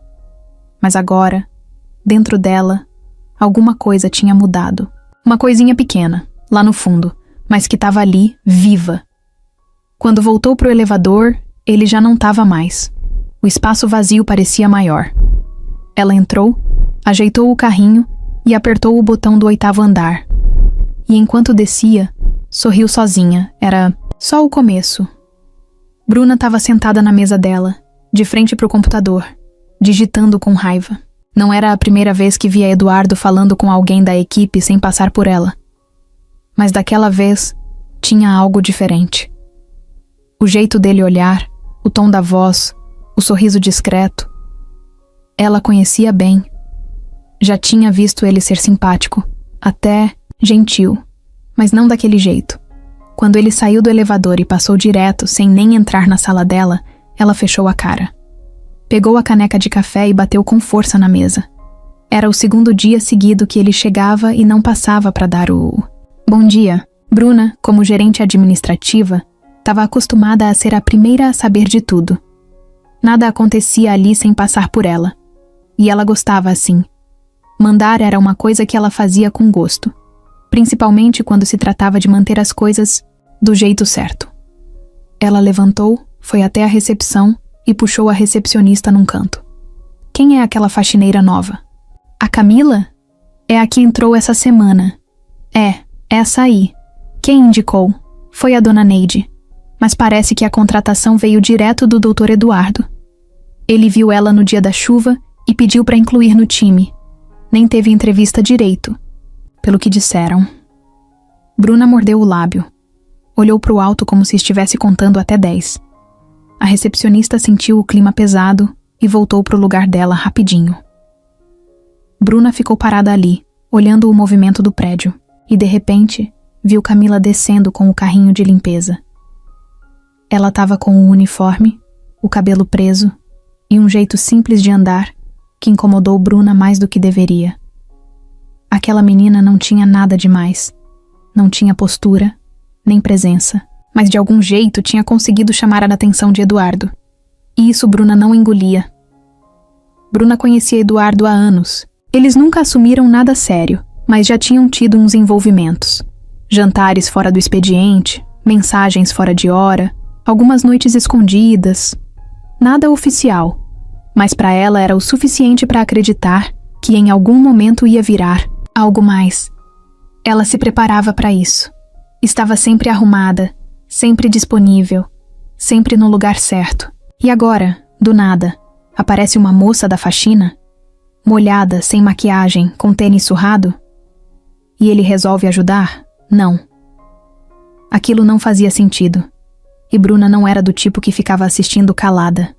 [SPEAKER 1] Mas agora, dentro dela, alguma coisa tinha mudado. Uma coisinha pequena, lá no fundo, mas que estava ali, viva. Quando voltou pro elevador, ele já não estava mais. O espaço vazio parecia maior. Ela entrou, ajeitou o carrinho e apertou o botão do 8º andar. E enquanto descia, sorriu sozinha. Era só o começo. Bruna estava sentada na mesa dela, de frente para o computador, digitando com raiva. Não era a primeira vez que via Eduardo falando com alguém da equipe sem passar por ela. Mas daquela vez, tinha algo diferente. O jeito dele olhar, o tom da voz, o sorriso discreto. Ela conhecia bem. Já tinha visto ele ser simpático, até gentil, mas não daquele jeito. Quando ele saiu do elevador e passou direto, sem nem entrar na sala dela, ela fechou a cara. Pegou a caneca de café e bateu com força na mesa. Era o segundo dia seguido que ele chegava e não passava para dar o bom dia. Bruna, como gerente administrativa, estava acostumada a ser a primeira a saber de tudo. Nada acontecia ali sem passar por ela. E ela gostava assim. Mandar era uma coisa que ela fazia com gosto, principalmente quando se tratava de manter as coisas do jeito certo. Ela levantou, foi até a recepção e puxou a recepcionista num canto. Quem é aquela faxineira nova? A Camila? É a que entrou essa semana. É, essa aí. Quem indicou? Foi a dona Neide. Mas parece que a contratação veio direto do Dr. Eduardo. Ele viu ela no dia da chuva e pediu para incluir no time. Nem teve entrevista direito, pelo que disseram. Bruna mordeu o lábio. Olhou para o alto como se estivesse contando até 10. A recepcionista sentiu o clima pesado e voltou para o lugar dela rapidinho. Bruna ficou parada ali, olhando o movimento do prédio, e de repente viu Camila descendo com o carrinho de limpeza. Ela estava com o uniforme, o cabelo preso e um jeito simples de andar que incomodou Bruna mais do que deveria. Aquela menina não tinha nada demais. Não tinha postura, nem presença, mas de algum jeito tinha conseguido chamar a atenção de Eduardo. E isso Bruna não engolia. Bruna conhecia Eduardo há anos. Eles nunca assumiram nada sério, mas já tinham tido uns envolvimentos. Jantares fora do expediente, mensagens fora de hora, algumas noites escondidas. Nada oficial, mas para ela era o suficiente para acreditar que em algum momento ia virar algo mais. Ela se preparava para isso. Estava sempre arrumada, sempre disponível, sempre no lugar certo. E agora, do nada, aparece uma moça da faxina, molhada, sem maquiagem, com tênis surrado? E ele resolve ajudar? Não. Aquilo não fazia sentido. E Bruna não era do tipo que ficava assistindo calada.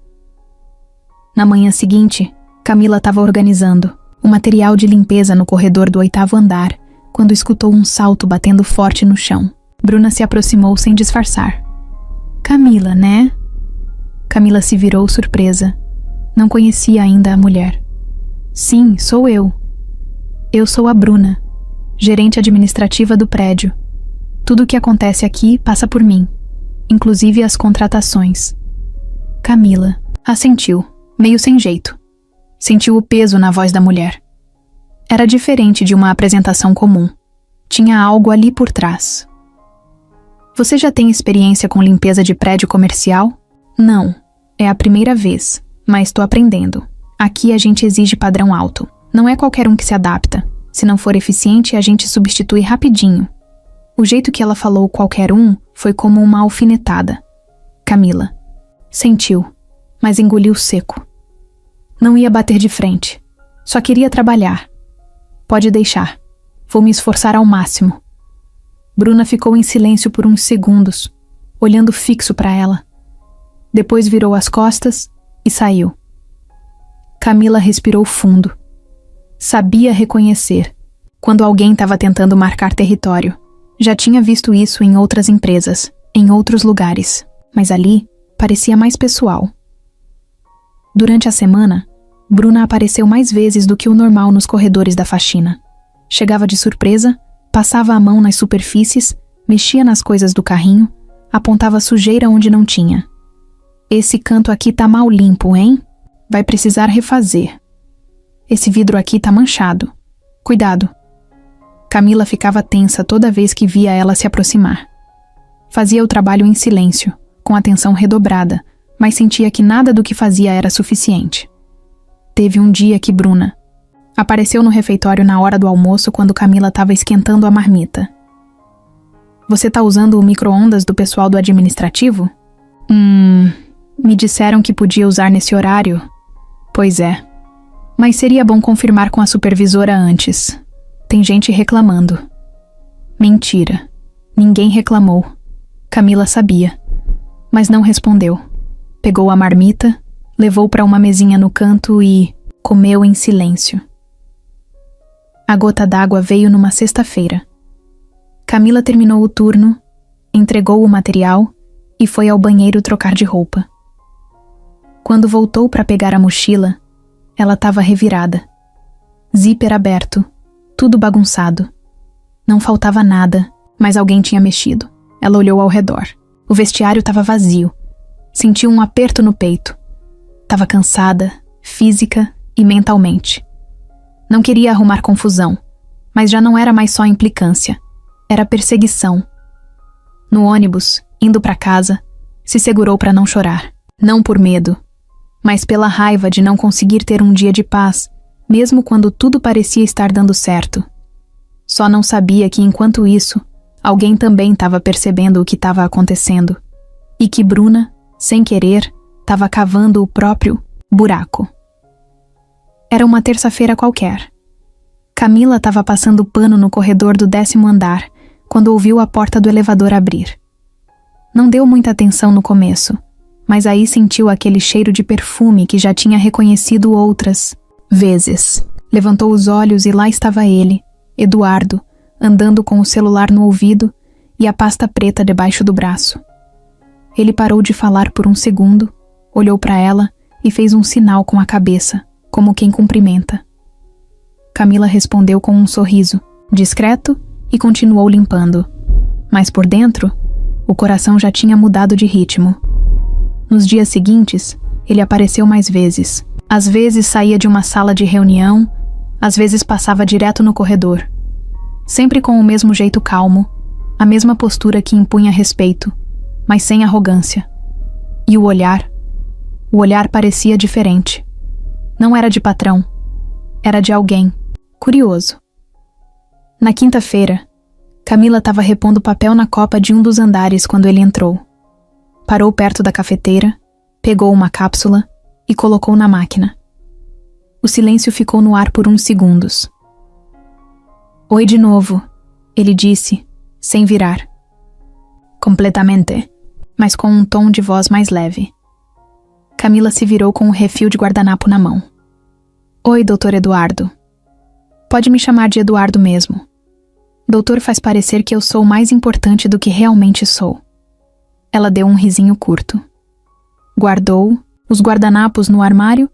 [SPEAKER 1] Na manhã seguinte, Camila estava organizando o material de limpeza no corredor do 8º andar, quando escutou um salto batendo forte no chão. Bruna se aproximou sem disfarçar. Camila, né? Camila se virou surpresa. Não conhecia ainda a mulher. Sim, sou eu. Eu sou a Bruna, gerente administrativa do prédio. Tudo o que acontece aqui passa por mim, inclusive as contratações. Camila assentiu, meio sem jeito. Sentiu o peso na voz da mulher. Era diferente de uma apresentação comum. Tinha algo ali por trás. Você já tem experiência com limpeza de prédio comercial? Não. É a primeira vez, mas estou aprendendo. Aqui a gente exige padrão alto. Não é qualquer um que se adapta. Se não for eficiente, a gente substitui rapidinho. O jeito que ela falou qualquer um foi como uma alfinetada. Camila sentiu, mas engoliu seco. Não ia bater de frente. Só queria trabalhar. Pode deixar. Vou me esforçar ao máximo. Bruna ficou em silêncio por uns segundos, olhando fixo para ela. Depois virou as costas e saiu. Camila respirou fundo. Sabia reconhecer quando alguém estava tentando marcar território. Já tinha visto isso em outras empresas, em outros lugares, mas ali parecia mais pessoal. Durante a semana, Bruna apareceu mais vezes do que o normal nos corredores da faxina. Chegava de surpresa, passava a mão nas superfícies, mexia nas coisas do carrinho, apontava sujeira onde não tinha. Esse canto aqui tá mal limpo, hein? Vai precisar refazer. Esse vidro aqui tá manchado. Cuidado. Camila ficava tensa toda vez que via ela se aproximar. Fazia o trabalho em silêncio, com atenção redobrada, mas sentia que nada do que fazia era suficiente. Teve um dia que Bruna apareceu no refeitório na hora do almoço quando Camila estava esquentando a marmita. Você tá usando o micro-ondas do pessoal do administrativo? Me disseram que podia usar nesse horário. Pois é. Mas seria bom confirmar com a supervisora antes. Tem gente reclamando. Mentira. Ninguém reclamou. Camila sabia. Mas não respondeu. Pegou a marmita, levou para uma mesinha no canto e comeu em silêncio. A gota d'água veio numa sexta-feira. Camila terminou o turno, entregou o material e foi ao banheiro trocar de roupa. Quando voltou para pegar a mochila, ela estava revirada. Zíper aberto, tudo bagunçado. Não faltava nada, mas alguém tinha mexido. Ela olhou ao redor. O vestiário estava vazio. Sentiu um aperto no peito. Estava cansada, física e mentalmente. Não queria arrumar confusão, mas já não era mais só implicância. Era perseguição. No ônibus, indo para casa, se segurou para não chorar. Não por medo, mas pela raiva de não conseguir ter um dia de paz, mesmo quando tudo parecia estar dando certo. Só não sabia que, enquanto isso, alguém também estava percebendo o que estava acontecendo. E que Bruna, sem querer, estava cavando o próprio buraco. Era uma terça-feira qualquer. Camila estava passando pano no corredor do 10º andar, quando ouviu a porta do elevador abrir. Não deu muita atenção no começo, mas aí sentiu aquele cheiro de perfume que já tinha reconhecido outras vezes. Levantou os olhos e lá estava ele, Eduardo, andando com o celular no ouvido e a pasta preta debaixo do braço. Ele parou de falar por um segundo, olhou para ela e fez um sinal com a cabeça, como quem cumprimenta. Camila respondeu com um sorriso, discreto, e continuou limpando. Mas por dentro, o coração já tinha mudado de ritmo. Nos dias seguintes, ele apareceu mais vezes. Às vezes saía de uma sala de reunião, às vezes passava direto no corredor. Sempre com o mesmo jeito calmo, a mesma postura que impunha respeito, mas sem arrogância. E o olhar parecia diferente. Não era de patrão, era de alguém curioso. Na quinta-feira, Camila estava repondo papel na copa de um dos andares quando ele entrou. Parou perto da cafeteira, pegou uma cápsula e colocou na máquina. O silêncio ficou no ar por uns segundos. Oi de novo, ele disse, sem virar. Completamente, mas com um tom de voz mais leve. Camila se virou com um refil de guardanapo na mão. Oi, Dr. Eduardo. Pode me chamar de Eduardo mesmo. Doutor faz parecer que eu sou mais importante do que realmente sou. Ela deu um risinho curto. Guardou os guardanapos no armário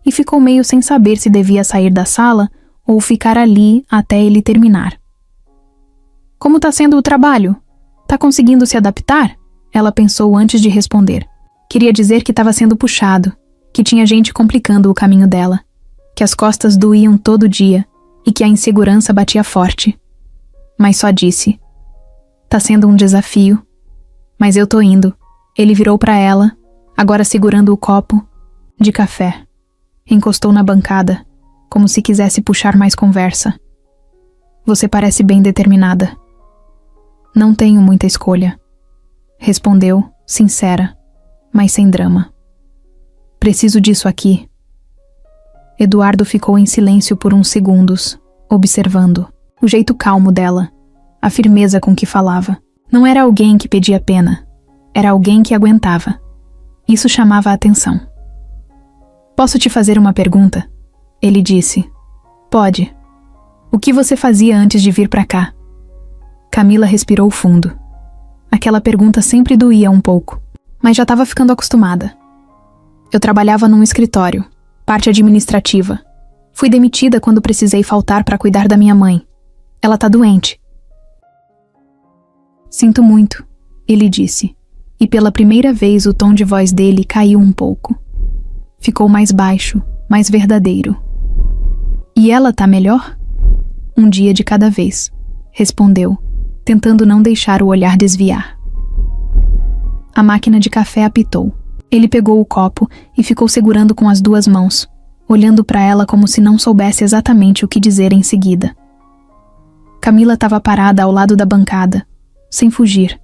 [SPEAKER 1] e ficou meio sem saber se devia sair da sala ou ficar ali até ele terminar. Como tá sendo o trabalho? Tá conseguindo se adaptar? Ela pensou antes de responder. Queria dizer que estava sendo puxado, que tinha gente complicando o caminho dela, que as costas doíam todo dia e que a insegurança batia forte. Mas só disse: tá sendo um desafio, mas eu tô indo. Ele virou para ela, agora segurando o copo de café. Encostou na bancada, como se quisesse puxar mais conversa. Você parece bem determinada. Não tenho muita escolha, respondeu, sincera, mas sem drama. Preciso disso aqui. Eduardo ficou em silêncio por uns segundos, observando o jeito calmo dela, a firmeza com que falava. Não era alguém que pedia pena, era alguém que aguentava. Isso chamava a atenção. Posso te fazer uma pergunta? Ele disse. Pode. O que você fazia antes de vir pra cá? Camila respirou fundo. Aquela pergunta sempre doía um pouco, mas já estava ficando acostumada. Eu trabalhava num escritório, parte administrativa. Fui demitida quando precisei faltar para cuidar da minha mãe. Ela tá doente. Sinto muito, ele disse, e pela primeira vez o tom de voz dele caiu um pouco. Ficou mais baixo, mais verdadeiro. E ela tá melhor? Um dia de cada vez, respondeu, tentando não deixar o olhar desviar. A máquina de café apitou. Ele pegou o copo e ficou segurando com as duas mãos, olhando para ela como se não soubesse exatamente o que dizer em seguida. Camila estava parada ao lado da bancada, sem fugir,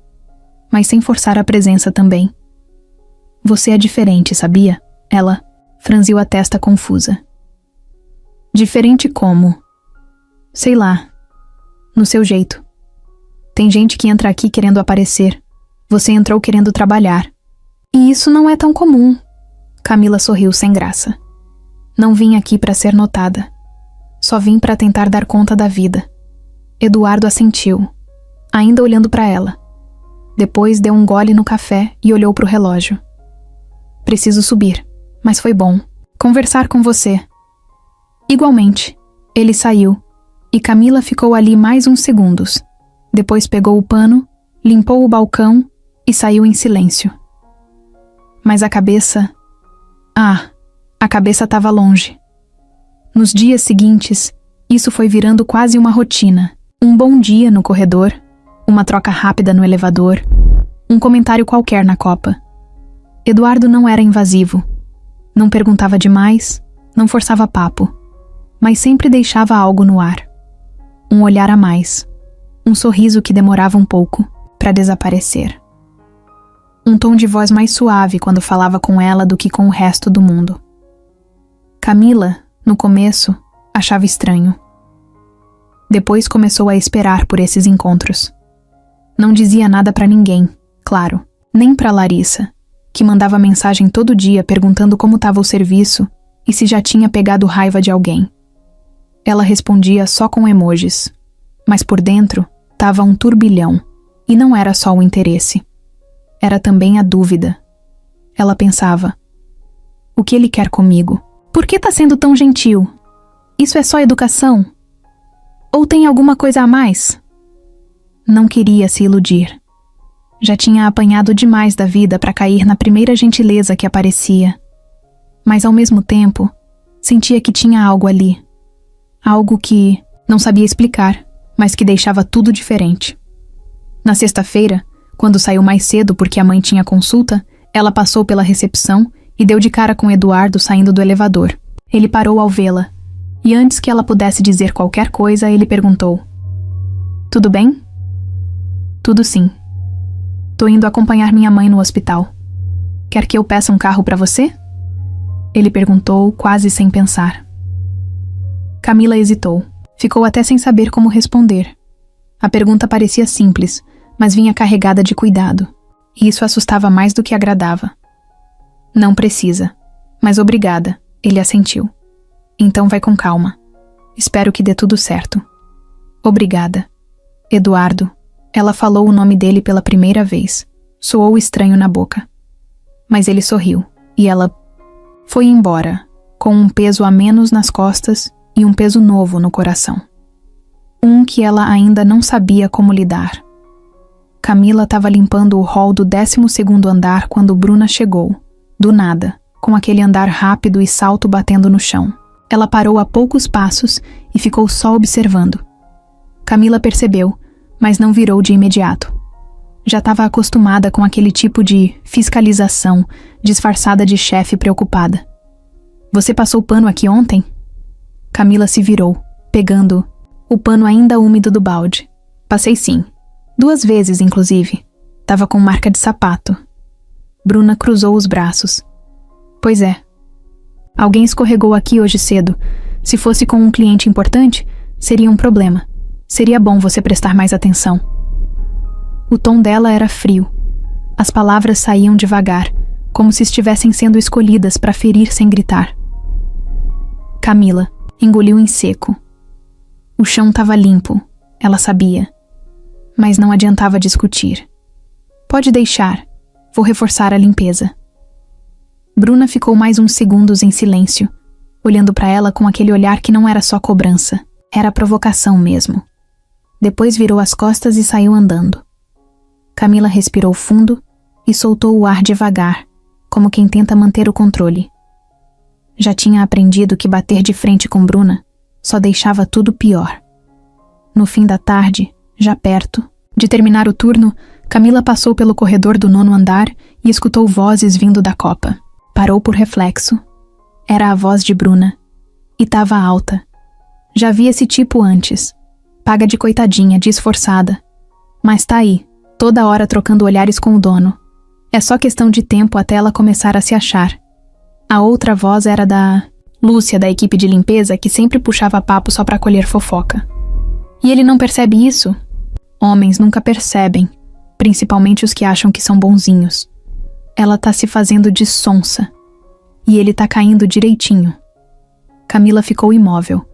[SPEAKER 1] mas sem forçar a presença também. Você é diferente, sabia? Ela franziu a testa confusa. Diferente como? Sei lá. No seu jeito. Tem gente que entra aqui querendo aparecer. Você entrou querendo trabalhar. E isso não é tão comum. Camila sorriu sem graça. Não vim aqui para ser notada. Só vim para tentar dar conta da vida. Eduardo assentiu, ainda olhando para ela. Depois deu um gole no café e olhou para o relógio. Preciso subir, mas foi bom conversar com você. Igualmente, ele saiu e Camila ficou ali mais uns segundos. Depois pegou o pano, limpou o balcão e saiu em silêncio. Mas a cabeça... a cabeça estava longe. Nos dias seguintes, isso foi virando quase uma rotina. Um bom dia no corredor, uma troca rápida no elevador, um comentário qualquer na copa. Eduardo não era invasivo. Não perguntava demais, não forçava papo, mas sempre deixava algo no ar. Um olhar a mais, um sorriso que demorava um pouco para desaparecer. Um tom de voz mais suave quando falava com ela do que com o resto do mundo. Camila, no começo, achava estranho. Depois começou a esperar por esses encontros. Não dizia nada para ninguém, claro, nem para Larissa, que mandava mensagem todo dia perguntando como estava o serviço e se já tinha pegado raiva de alguém. Ela respondia só com emojis, mas por dentro estava um turbilhão, e não era só o interesse. Era também a dúvida. Ela pensava: o que ele quer comigo? Por que tá sendo tão gentil? Isso é só educação? Ou tem alguma coisa a mais? Não queria se iludir. Já tinha apanhado demais da vida para cair na primeira gentileza que aparecia. Mas ao mesmo tempo, sentia que tinha algo ali. Algo que não sabia explicar, mas que deixava tudo diferente. Na sexta-feira, quando saiu mais cedo porque a mãe tinha consulta, ela passou pela recepção e deu de cara com Eduardo saindo do elevador. Ele parou ao vê-la, e antes que ela pudesse dizer qualquer coisa, ele perguntou: tudo bem? Tudo sim. Tô indo acompanhar minha mãe no hospital. Quer que eu peça um carro para você? Ele perguntou, quase sem pensar. Camila hesitou. Ficou até sem saber como responder. A pergunta parecia simples, mas vinha carregada de cuidado, e isso assustava mais do que agradava. Não precisa, mas obrigada, ele assentiu. Então vai com calma. Espero que dê tudo certo. Obrigada. Eduardo. Ela falou o nome dele pela primeira vez. Soou estranho na boca. Mas ele sorriu, e ela foi embora, com um peso a menos nas costas e um peso novo no coração. Um que ela ainda não sabia como lidar. Camila estava limpando o hall do 12º andar quando Bruna chegou, do nada, com aquele andar rápido e salto batendo no chão. Ela parou a poucos passos e ficou só observando. Camila percebeu, mas não virou de imediato. Já estava acostumada com aquele tipo de fiscalização disfarçada de chefe preocupada. Você passou pano aqui ontem? Camila se virou, pegando o pano ainda úmido do balde. Passei sim. 2 vezes, inclusive. Tava com marca de sapato. Bruna cruzou os braços. Pois é. Alguém escorregou aqui hoje cedo. Se fosse com um cliente importante, seria um problema. Seria bom você prestar mais atenção. O tom dela era frio. As palavras saíam devagar, como se estivessem sendo escolhidas para ferir sem gritar. Camila engoliu em seco. O chão estava limpo, ela sabia. Mas não adiantava discutir. Pode deixar, vou reforçar a limpeza. Bruna ficou mais uns segundos em silêncio, olhando para ela com aquele olhar que não era só cobrança, era provocação mesmo. Depois virou as costas e saiu andando. Camila respirou fundo e soltou o ar devagar, como quem tenta manter o controle. Já tinha aprendido que bater de frente com Bruna só deixava tudo pior. No fim da tarde, já perto de terminar o turno, Camila passou pelo corredor do 9º andar e escutou vozes vindo da copa. Parou por reflexo. Era a voz de Bruna. E estava alta. Já vi esse tipo antes. Paga de coitadinha, de esforçada. Mas tá aí, toda hora trocando olhares com o dono. É só questão de tempo até ela começar a se achar. A outra voz era da Lúcia, da equipe de limpeza, que sempre puxava papo só pra colher fofoca. E ele não percebe isso? Homens nunca percebem, principalmente os que acham que são bonzinhos. Ela tá se fazendo de sonsa. E ele tá caindo direitinho. Camila ficou imóvel.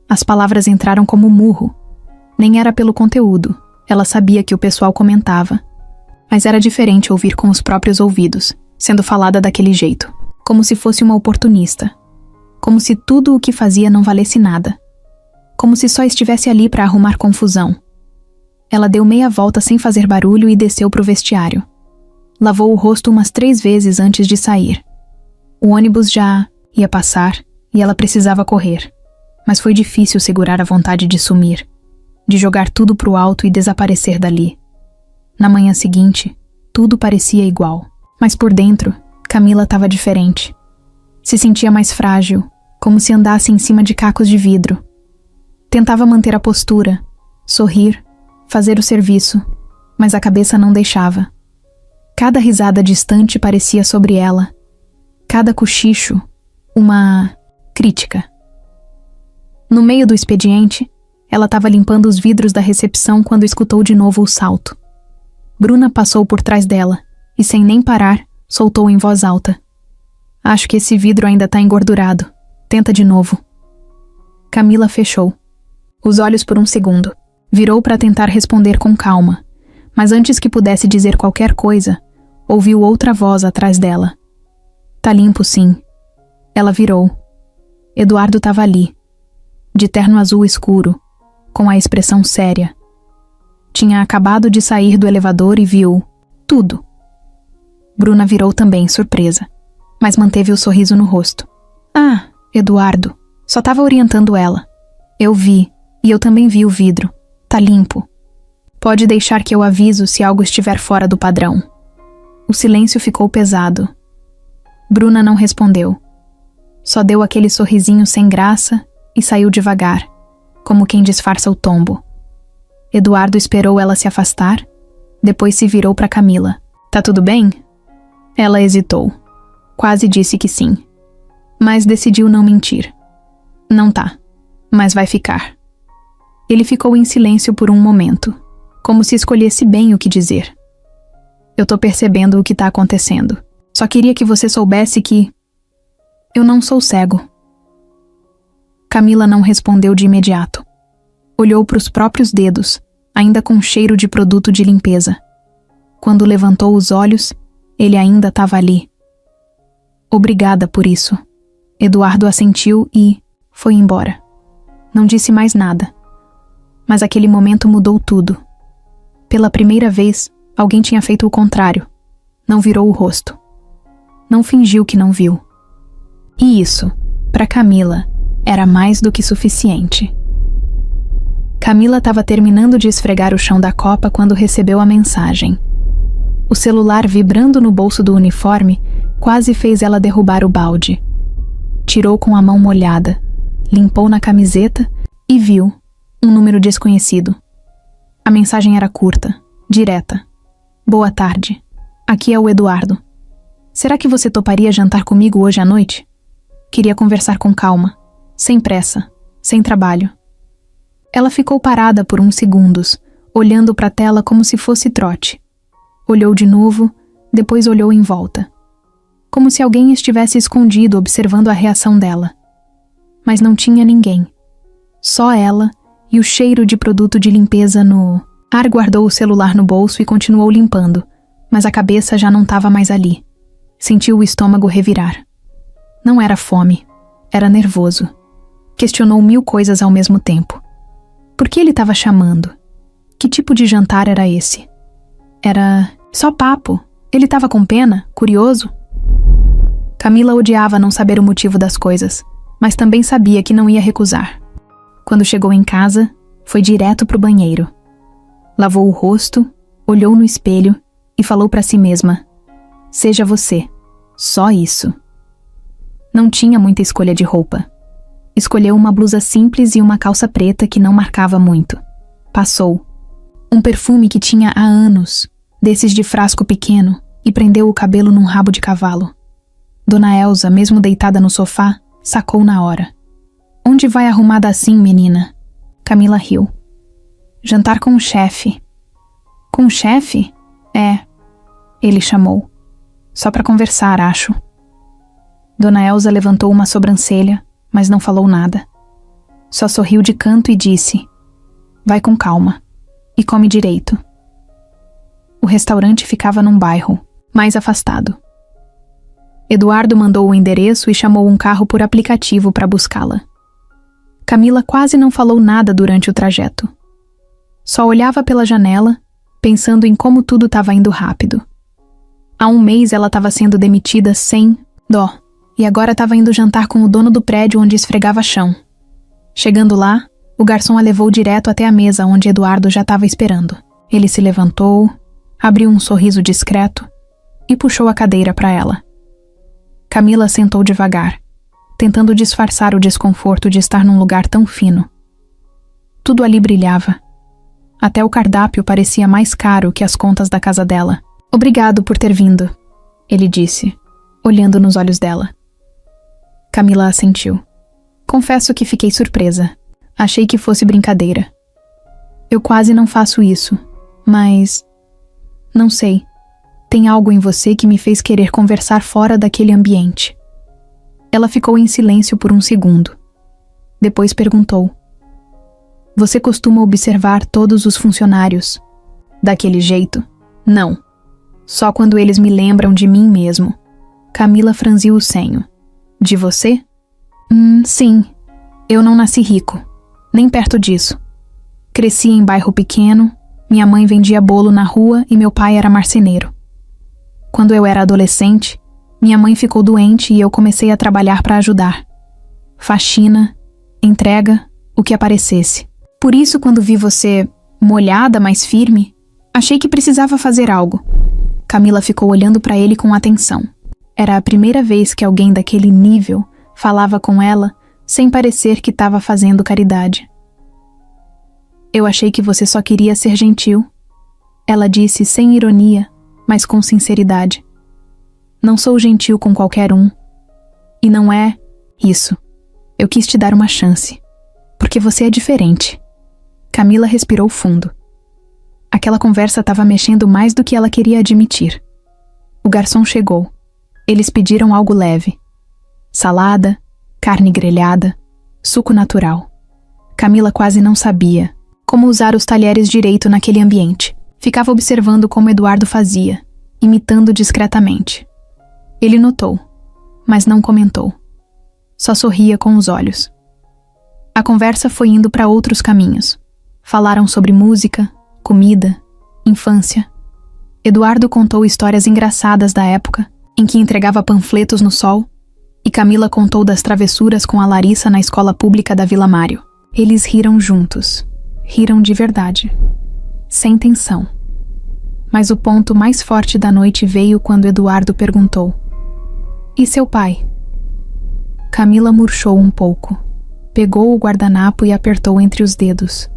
[SPEAKER 1] As palavras entraram como murro. Nem era pelo conteúdo. Ela sabia que o pessoal comentava. Mas era diferente ouvir com os próprios ouvidos, sendo falada daquele jeito. Como se fosse uma oportunista. Como se tudo o que fazia não valesse nada. Como se só estivesse ali para arrumar confusão. Ela deu meia volta sem fazer barulho e desceu pro vestiário. Lavou o rosto umas 3 vezes antes de sair. O ônibus já ia passar e ela precisava correr. Mas foi difícil segurar a vontade de sumir, de jogar tudo pro alto e desaparecer dali. Na manhã seguinte, tudo parecia igual. Mas por dentro, Camila estava diferente. Se sentia mais frágil, como se andasse em cima de cacos de vidro. Tentava manter a postura, sorrir, fazer o serviço, mas a cabeça não deixava. Cada risada distante parecia sobre ela. Cada cochicho, uma crítica. No meio do expediente, ela estava limpando os vidros da recepção quando escutou de novo o salto. Bruna passou por trás dela e, sem nem parar, soltou em voz alta. Acho que esse vidro ainda tá engordurado. Tenta de novo. Camila fechou os olhos por um segundo. Virou para tentar responder com calma, mas antes que pudesse dizer qualquer coisa, ouviu outra voz atrás dela. Tá limpo, sim. Ela virou. Eduardo estava ali, de terno azul escuro, com a expressão séria. Tinha acabado de sair do elevador e viu tudo. Bruna virou também, surpresa, mas manteve o sorriso no rosto. Ah, Eduardo, só estava orientando ela. Eu vi, e eu também vi o vidro. Tá limpo. Pode deixar que eu aviso se algo estiver fora do padrão. O silêncio ficou pesado. Bruna não respondeu. Só deu aquele sorrisinho sem graça e saiu devagar, como quem disfarça o tombo. Eduardo esperou ela se afastar, depois se virou para Camila. Tá tudo bem? Ela hesitou. Quase disse que sim. Mas decidiu não mentir. Não tá, mas vai ficar. Ele ficou em silêncio por um momento, como se escolhesse bem o que dizer. Eu tô percebendo o que tá acontecendo. Só queria que você soubesse que eu não sou cego. Camila não respondeu de imediato. Olhou para os próprios dedos, ainda com cheiro de produto de limpeza. Quando levantou os olhos, ele ainda estava ali. Obrigada por isso. Eduardo assentiu e foi embora. Não disse mais nada. Mas aquele momento mudou tudo. Pela primeira vez, alguém tinha feito o contrário. Não virou o rosto. Não fingiu que não viu. E isso, para Camila, era mais do que suficiente. Camila estava terminando de esfregar o chão da copa quando recebeu a mensagem. O celular vibrando no bolso do uniforme quase fez ela derrubar o balde. Tirou com a mão molhada, limpou na camiseta e viu um número desconhecido. A mensagem era curta, direta. Boa tarde. Aqui é o Eduardo. Será que você toparia jantar comigo hoje à noite? Queria conversar com calma, sem pressa, sem trabalho. Ela ficou parada por uns segundos, olhando para a tela como se fosse trote. Olhou de novo, depois olhou em volta. Como se alguém estivesse escondido observando a reação dela. Mas não tinha ninguém. Só ela e o cheiro de produto de limpeza no ar. Guardou o celular no bolso e continuou limpando, mas a cabeça já não estava mais ali. Sentiu o estômago revirar. Não era fome, era nervoso. Questionou 1000 coisas ao mesmo tempo. Por que ele estava chamando? Que tipo de jantar era esse? Era só papo. Ele estava com pena, curioso. Camila odiava não saber o motivo das coisas, mas também sabia que não ia recusar. Quando chegou em casa, foi direto pro banheiro. Lavou o rosto, olhou no espelho e falou para si mesma: seja você, só isso. Não tinha muita escolha de roupa. Escolheu uma blusa simples e uma calça preta que não marcava muito. Passou. Um perfume que tinha há anos, desses de frasco pequeno, e prendeu o cabelo num rabo de cavalo. Dona Elsa, mesmo deitada no sofá, sacou na hora. Onde vai arrumada assim, menina? Camila riu. Jantar com o chefe. Com o chefe? É. Ele chamou. Só para conversar, acho. Dona Elsa levantou uma sobrancelha, mas não falou nada. Só sorriu de canto e disse: vai com calma. E come direito. O restaurante ficava num bairro, mais afastado. Eduardo mandou o endereço e chamou um carro por aplicativo para buscá-la. Camila quase não falou nada durante o trajeto. Só olhava pela janela, pensando em como tudo estava indo rápido. Há um mês ela estava sendo demitida sem dó, e agora estava indo jantar com o dono do prédio onde esfregava chão. Chegando lá, o garçom a levou direto até a mesa onde Eduardo já estava esperando. Ele se levantou, abriu um sorriso discreto e puxou a cadeira para ela. Camila sentou devagar, tentando disfarçar o desconforto de estar num lugar tão fino. Tudo ali brilhava. Até o cardápio parecia mais caro que as contas da casa dela. Obrigado por ter vindo, ele disse, olhando nos olhos dela. Camila assentiu. Confesso que fiquei surpresa. Achei que fosse brincadeira. Eu quase não faço isso, mas... não sei. Tem algo em você que me fez querer conversar fora daquele ambiente. Ela ficou em silêncio por um segundo. Depois perguntou: você costuma observar todos os funcionários daquele jeito? Não. Só quando eles me lembram de mim mesmo. Camila franziu o senho. De você? Sim. Eu não nasci rico. Nem perto disso. Cresci em bairro pequeno, minha mãe vendia bolo na rua e meu pai era marceneiro. Quando eu era adolescente, minha mãe ficou doente e eu comecei a trabalhar para ajudar. Faxina, entrega, o que aparecesse. Por isso, quando vi você molhada, mas firme, achei que precisava fazer algo. Camila ficou olhando para ele com atenção. Era a primeira vez que alguém daquele nível falava com ela sem parecer que estava fazendo caridade. Eu achei que você só queria ser gentil. Ela disse sem ironia, mas com sinceridade. Não sou gentil com qualquer um. E não é isso. Eu quis te dar uma chance. Porque você é diferente. Camila respirou fundo. Aquela conversa estava mexendo mais do que ela queria admitir. O garçom chegou. Eles pediram algo leve. Salada, carne grelhada, suco natural. Camila quase não sabia como usar os talheres direito naquele ambiente. Ficava observando como Eduardo fazia, imitando discretamente. Ele notou, mas não comentou. Só sorria com os olhos. A conversa foi indo para outros caminhos. Falaram sobre música, comida, infância. Eduardo contou histórias engraçadas da época, em que entregava panfletos no sol, e Camila contou das travessuras com a Larissa na escola pública da Vila Mário. Eles riram juntos. Riram de verdade. Sem tensão. Mas o ponto mais forte da noite veio quando Eduardo perguntou: e seu pai? Camila murchou um pouco. Pegou o guardanapo e apertou entre os dedos.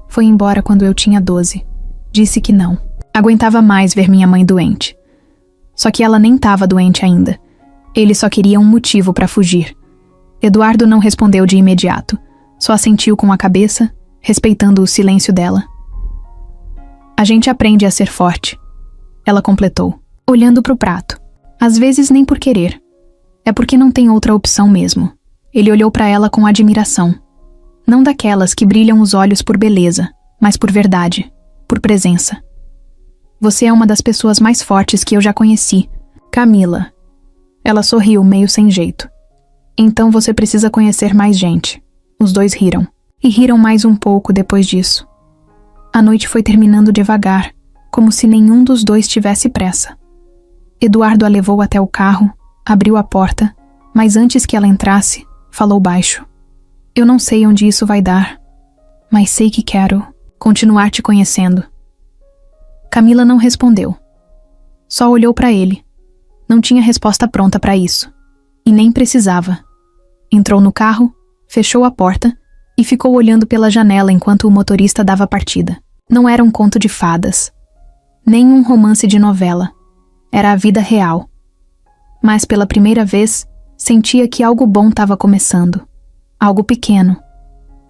[SPEAKER 1] Foi embora quando eu tinha 12. Disse que não. Aguentava mais ver minha mãe doente. Só que ela nem estava doente ainda. Ele só queria um motivo para fugir. Eduardo não respondeu de imediato. Só assentiu com a cabeça, respeitando o silêncio dela. A gente aprende a ser forte, ela completou, olhando para o prato. Às vezes nem por querer. É porque não tem outra opção mesmo. Ele olhou para ela com admiração. Não daquelas que brilham os olhos por beleza, mas por verdade, por presença. Você é uma das pessoas mais fortes que eu já conheci, Camila. Ela sorriu meio sem jeito. Então você precisa conhecer mais gente. Os dois riram. E riram mais um pouco depois disso. A noite foi terminando devagar, como se nenhum dos dois tivesse pressa. Eduardo a levou até o carro, abriu a porta, mas antes que ela entrasse, falou baixo. Eu não sei onde isso vai dar, mas sei que quero continuar te conhecendo. Camila não respondeu. Só olhou para ele. Não tinha resposta pronta para isso. E nem precisava. Entrou no carro, fechou a porta e ficou olhando pela janela enquanto o motorista dava partida. Não era um conto de fadas. Nem um romance de novela. Era a vida real. Mas pela primeira vez, sentia que algo bom estava começando. Algo pequeno,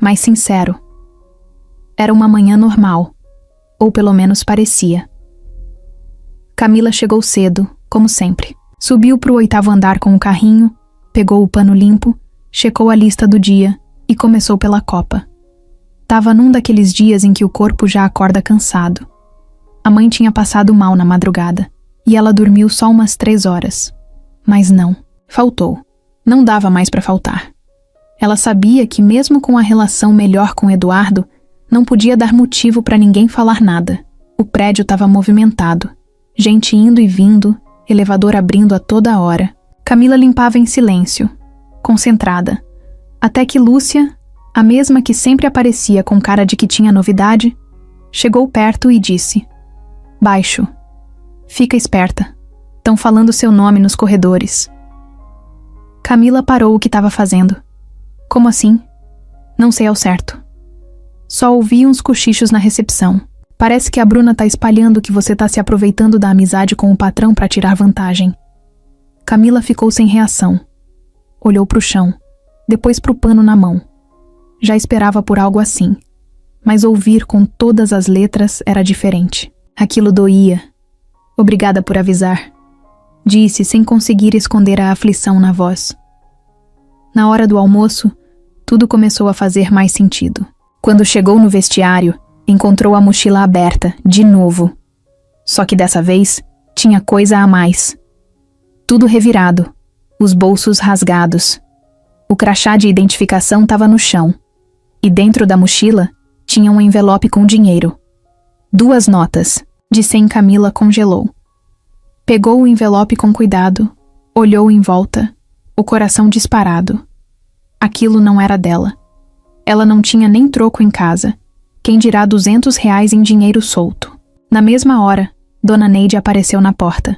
[SPEAKER 1] mas sincero. Era uma manhã normal, ou pelo menos parecia. Camila chegou cedo, como sempre. Subiu para o 8º andar com o carrinho, pegou o pano limpo, checou a lista do dia e começou pela copa. Tava num daqueles dias em que o corpo já acorda cansado. A mãe tinha passado mal na madrugada e ela dormiu só umas 3 horas. Mas não, faltou. Não dava mais para faltar. Ela sabia que mesmo com a relação melhor com Eduardo, não podia dar motivo para ninguém falar nada. O prédio estava movimentado. Gente indo e vindo, elevador abrindo a toda hora. Camila limpava em silêncio, concentrada. Até que Lúcia, a mesma que sempre aparecia com cara de que tinha novidade, chegou perto e disse: "Baixo. Fica esperta. Estão falando seu nome nos corredores." Camila parou o que estava fazendo. "Como assim?" "Não sei ao certo. Só ouvi uns cochichos na recepção. Parece que a Bruna tá espalhando que você tá se aproveitando da amizade com o patrão para tirar vantagem." Camila ficou sem reação. Olhou pro chão, depois pro pano na mão. Já esperava por algo assim, mas ouvir com todas as letras era diferente. Aquilo doía. "Obrigada por avisar", disse sem conseguir esconder a aflição na voz. Na hora do almoço, tudo começou a fazer mais sentido. Quando chegou no vestiário, encontrou a mochila aberta, de novo. Só que dessa vez, tinha coisa a mais. Tudo revirado, os bolsos rasgados. O crachá de identificação estava no chão. E dentro da mochila, tinha um envelope com dinheiro. 2 notas, de 100. Camila congelou. Pegou o envelope com cuidado, olhou em volta, o coração disparado. Aquilo não era dela. Ela não tinha nem troco em casa. Quem dirá R$200 em dinheiro solto. Na mesma hora, Dona Neide apareceu na porta.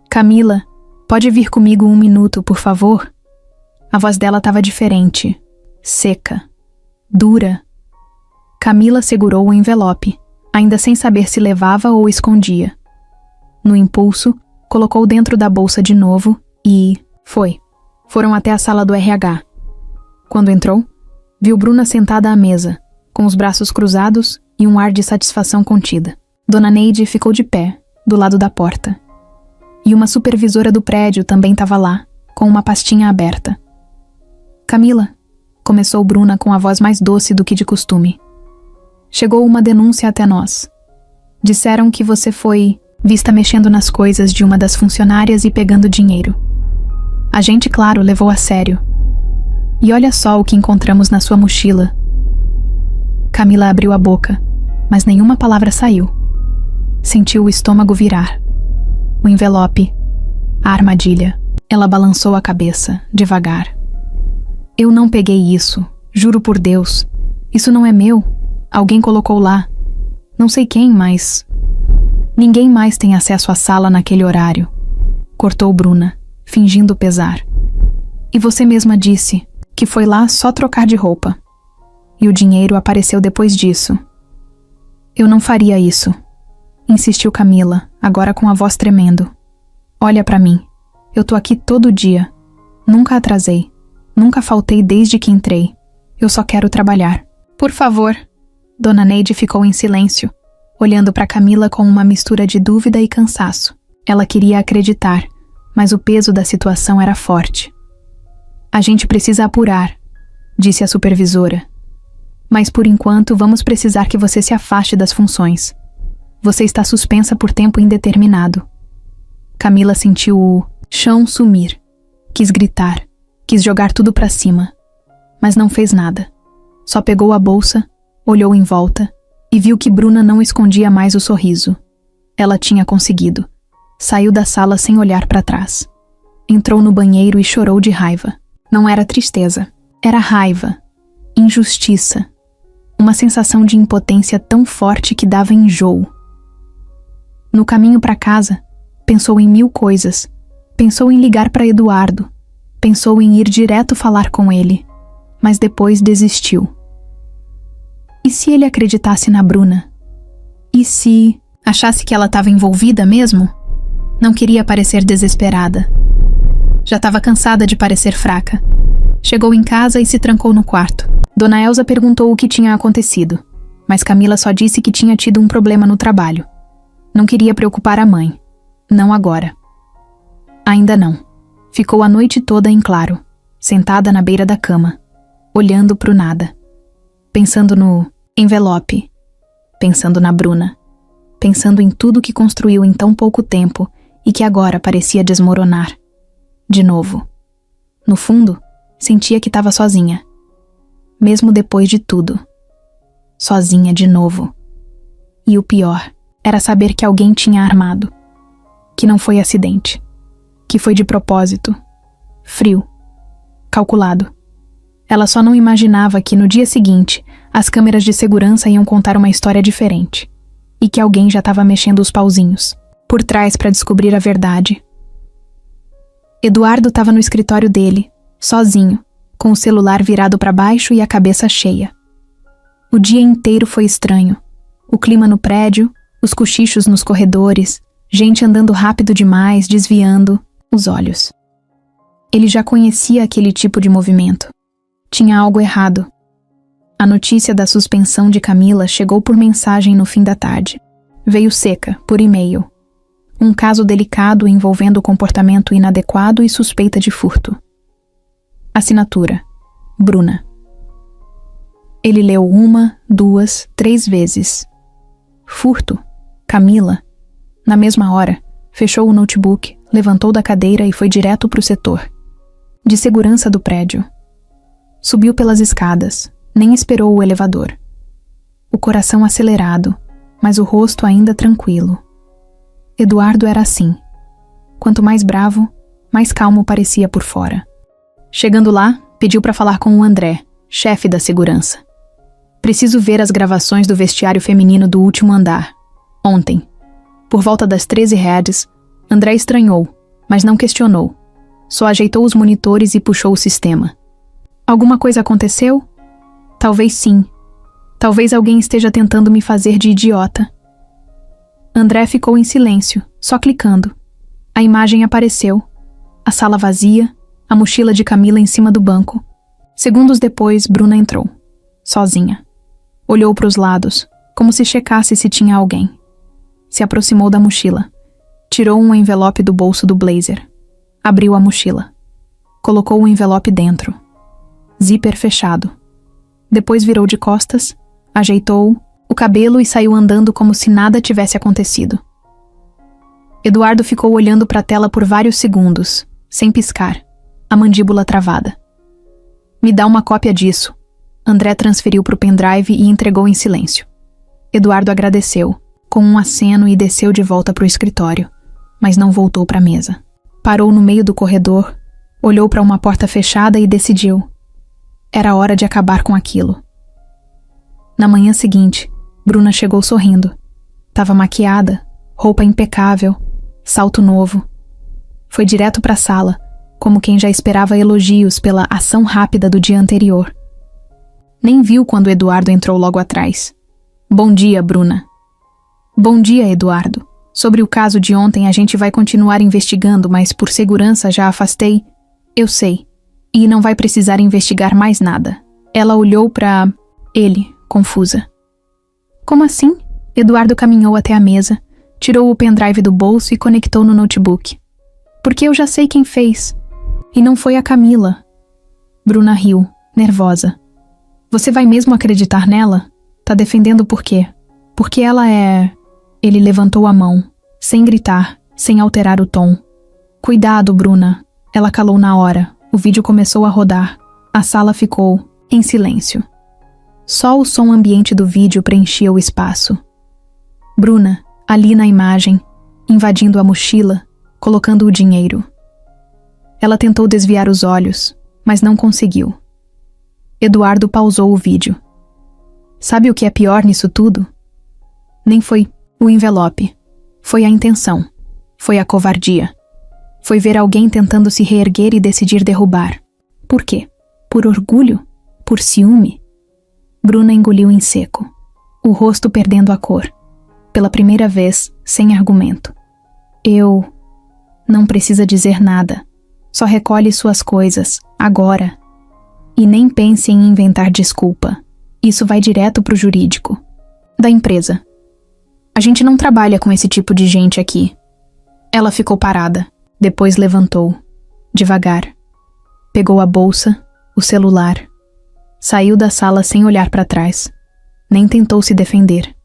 [SPEAKER 1] "Camila, pode vir comigo 1 minuto, por favor?" A voz dela estava diferente, seca, dura. Camila segurou o envelope, ainda sem saber se levava ou escondia. No impulso, colocou dentro da bolsa de novo e... Foram até a sala do RH. Quando entrou, viu Bruna sentada à mesa, com os braços cruzados e um ar de satisfação contida. Dona Neide ficou de pé, do lado da porta. E uma supervisora do prédio também estava lá, com uma pastinha aberta. "Camila", começou Bruna com a voz mais doce do que de costume. "Chegou uma denúncia até nós. Disseram que você foi vista mexendo nas coisas de uma das funcionárias e pegando dinheiro. A gente, claro, levou a sério. E olha só o que encontramos na sua mochila." Camila abriu a boca, mas nenhuma palavra saiu. Sentiu o estômago virar. O envelope. A armadilha. Ela balançou a cabeça, devagar. "Eu não peguei isso, juro por Deus. Isso não é meu. Alguém colocou lá. Não sei quem, mas... Ninguém mais tem acesso à sala naquele horário." Cortou Bruna, fingindo pesar. "E você mesma disse que foi lá só trocar de roupa. E o dinheiro apareceu depois disso." "Eu não faria isso", insistiu Camila, agora com a voz tremendo. "Olha pra mim. Eu tô aqui todo dia. Nunca atrasei. Nunca faltei desde que entrei. Eu só quero trabalhar." "Por favor." Dona Neide ficou em silêncio, olhando pra Camila com uma mistura de dúvida e cansaço. Ela queria acreditar, mas o peso da situação era forte. "A gente precisa apurar", disse a supervisora. "Mas por enquanto vamos precisar que você se afaste das funções. Você está suspensa por tempo indeterminado." Camila sentiu o chão sumir. Quis gritar, quis jogar tudo pra cima, mas não fez nada. Só pegou a bolsa, olhou em volta e viu que Bruna não escondia mais o sorriso. Ela tinha conseguido. Saiu da sala sem olhar para trás. Entrou no banheiro e chorou de raiva. Não era tristeza, era raiva, injustiça. Uma sensação de impotência tão forte que dava enjoo. No caminho para casa, pensou em 1000 coisas. Pensou em ligar para Eduardo. Pensou em ir direto falar com ele. Mas depois desistiu. E se ele acreditasse na Bruna? E se achasse que ela estava envolvida mesmo? Não queria parecer desesperada. Já estava cansada de parecer fraca. Chegou em casa e se trancou no quarto. Dona Elsa perguntou o que tinha acontecido, mas Camila só disse que tinha tido um problema no trabalho. Não queria preocupar a mãe. Não agora. Ainda não. Ficou a noite toda em claro, sentada na beira da cama, olhando pro nada. Pensando no envelope. Pensando na Bruna. Pensando em tudo que construiu em tão pouco tempo e que agora parecia desmoronar. De novo. No fundo, sentia que estava sozinha. Mesmo depois de tudo. Sozinha de novo. E o pior era saber que alguém tinha armado. Que não foi acidente. Que foi de propósito. Frio. Calculado. Ela só não imaginava que no dia seguinte as câmeras de segurança iam contar uma história diferente. E que alguém já estava mexendo os pauzinhos por trás para descobrir a verdade. Eduardo estava no escritório dele, sozinho, com o celular virado para baixo e a cabeça cheia. O dia inteiro foi estranho. O clima no prédio, os cochichos nos corredores, gente andando rápido demais, desviando os olhos. Ele já conhecia aquele tipo de movimento. Tinha algo errado. A notícia da suspensão de Camila chegou por mensagem no fim da tarde. Veio seca, por e-mail. Um caso delicado envolvendo comportamento inadequado e suspeita de furto. Assinatura: Bruna. Ele leu 1, 2, 3 vezes. Furto? Camila? Na mesma hora, fechou o notebook, levantou da cadeira e foi direto para o setor de segurança do prédio. Subiu pelas escadas, nem esperou o elevador. O coração acelerado, mas o rosto ainda tranquilo. Eduardo era assim. Quanto mais bravo, mais calmo parecia por fora. Chegando lá, pediu para falar com o André, chefe da segurança. Preciso ver as gravações do vestiário feminino do último andar. Ontem. Por volta das 13h, André estranhou, mas não questionou. Só ajeitou os monitores e puxou o sistema. Alguma coisa aconteceu? Talvez sim. Talvez alguém esteja tentando me fazer de idiota. André ficou em silêncio, só clicando. A imagem apareceu. A sala vazia, a mochila de Camila em cima do banco. Segundos depois, Bruna entrou. Sozinha. Olhou para os lados, como se checasse se tinha alguém. Se aproximou da mochila. Tirou um envelope do bolso do blazer. Abriu a mochila. Colocou o envelope dentro. Zíper fechado. Depois virou de costas, ajeitou o cabelo e saiu andando como se nada tivesse acontecido. Eduardo ficou olhando para a tela por vários segundos, sem piscar, a mandíbula travada. Me dá uma cópia disso. André transferiu para o pendrive e entregou em silêncio. Eduardo agradeceu, com um aceno, e desceu de volta para o escritório, mas não voltou para a mesa. Parou no meio do corredor, olhou para uma porta fechada e decidiu. Era hora de acabar com aquilo. Na manhã seguinte, Bruna chegou sorrindo. Tava maquiada, roupa impecável, salto novo. Foi direto para a sala, como quem já esperava elogios pela ação rápida do dia anterior. Nem viu quando Eduardo entrou logo atrás. Bom dia, Bruna. Bom dia, Eduardo. Sobre o caso de ontem a gente vai continuar investigando, mas por segurança já afastei. Eu sei. E não vai precisar investigar mais nada. Ela olhou para ele, confusa. Como assim? Eduardo caminhou até a mesa, tirou o pendrive do bolso e conectou no notebook. Porque eu já sei quem fez. E não foi a Camila. Bruna riu, nervosa. Você vai mesmo acreditar nela? Tá defendendo por quê? Porque ela é... Ele levantou a mão, sem gritar, sem alterar o tom. Cuidado, Bruna. Ela calou na hora. O vídeo começou a rodar. A sala ficou em silêncio. Só o som ambiente do vídeo preenchia o espaço. Bruna, ali na imagem, invadindo a mochila, colocando o dinheiro. Ela tentou desviar os olhos, mas não conseguiu. Eduardo pausou o vídeo. Sabe o que é pior nisso tudo? Nem foi o envelope. Foi a intenção. Foi a covardia. Foi ver alguém tentando se reerguer e decidir derrubar. Por quê? Por orgulho? Por ciúme? Bruna engoliu em seco, o rosto perdendo a cor. Pela primeira vez, sem argumento. Não precisa dizer nada. Só recolhe suas coisas, agora. E nem pense em inventar desculpa. Isso vai direto pro jurídico. Da empresa. A gente não trabalha com esse tipo de gente aqui. Ela ficou parada. Depois levantou. Devagar. Pegou a bolsa, o celular. Saiu da sala sem olhar para trás. Nem tentou se defender.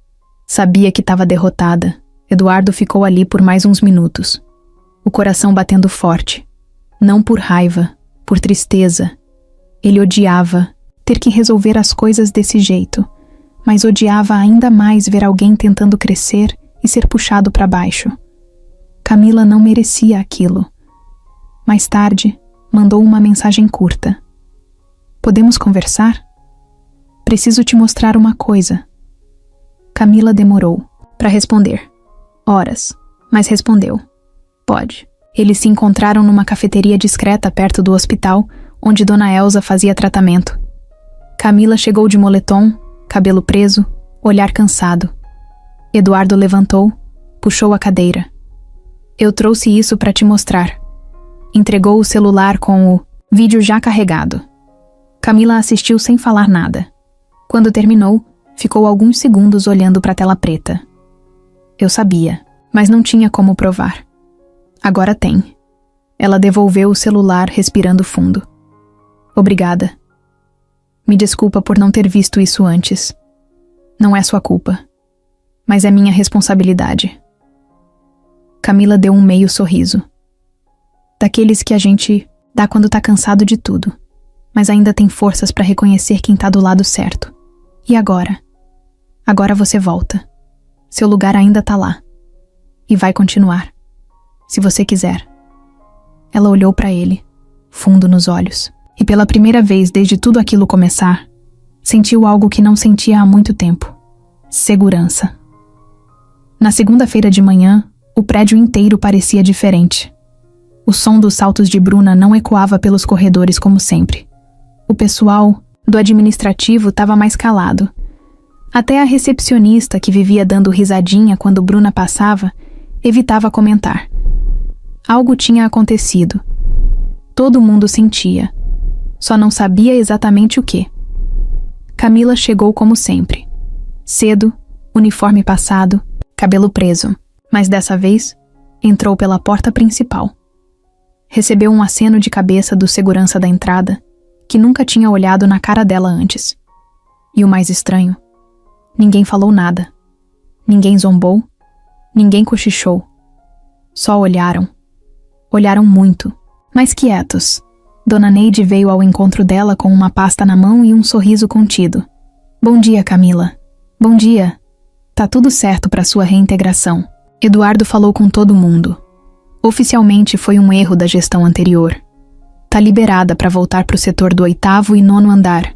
[SPEAKER 1] Sabia que estava derrotada. Eduardo ficou ali por mais uns minutos. O coração batendo forte. Não por raiva, por tristeza. Ele odiava ter que resolver as coisas desse jeito, mas odiava ainda mais ver alguém tentando crescer e ser puxado para baixo. Camila não merecia aquilo. Mais tarde, mandou uma mensagem curta. Podemos conversar? Preciso te mostrar uma coisa. Camila demorou para responder. Horas, mas respondeu. Pode. Eles se encontraram numa cafeteria discreta perto do hospital, onde Dona Elza fazia tratamento. Camila chegou de moletom, cabelo preso, olhar cansado. Eduardo levantou, puxou a cadeira. Eu trouxe isso para te mostrar. Entregou o celular com o vídeo já carregado. Camila assistiu sem falar nada. Quando terminou, ficou alguns segundos olhando para a tela preta. Eu sabia, mas não tinha como provar. Agora tem. Ela devolveu o celular, respirando fundo. Obrigada. Me desculpa por não ter visto isso antes. Não é sua culpa, mas é minha responsabilidade. Camila deu um meio sorriso. Daqueles que a gente dá quando tá cansado de tudo, mas ainda tem forças para reconhecer quem tá do lado certo. E agora? Agora você volta. Seu lugar ainda tá lá. E vai continuar. Se você quiser. Ela olhou para ele, fundo nos olhos, e pela primeira vez desde tudo aquilo começar, sentiu algo que não sentia há muito tempo. Segurança. Na segunda-feira de manhã, o prédio inteiro parecia diferente. O som dos saltos de Bruna não ecoava pelos corredores como sempre. O pessoal do administrativo estava mais calado. Até a recepcionista, que vivia dando risadinha quando Bruna passava, evitava comentar. Algo tinha acontecido. Todo mundo sentia. Só não sabia exatamente o quê. Camila chegou como sempre. Cedo, uniforme passado, cabelo preso. Mas dessa vez, entrou pela porta principal. Recebeu um aceno de cabeça do segurança da entrada, que nunca tinha olhado na cara dela antes. E o mais estranho, ninguém falou nada. Ninguém zombou, ninguém cochichou. Só olharam. Olharam muito, mas quietos. Dona Neide veio ao encontro dela com uma pasta na mão e um sorriso contido. Bom dia, Camila. Bom dia. Tá tudo certo para sua reintegração. Eduardo falou com todo mundo. Oficialmente foi um erro da gestão anterior. Tá liberada para voltar pro setor do 8º e 9º andar,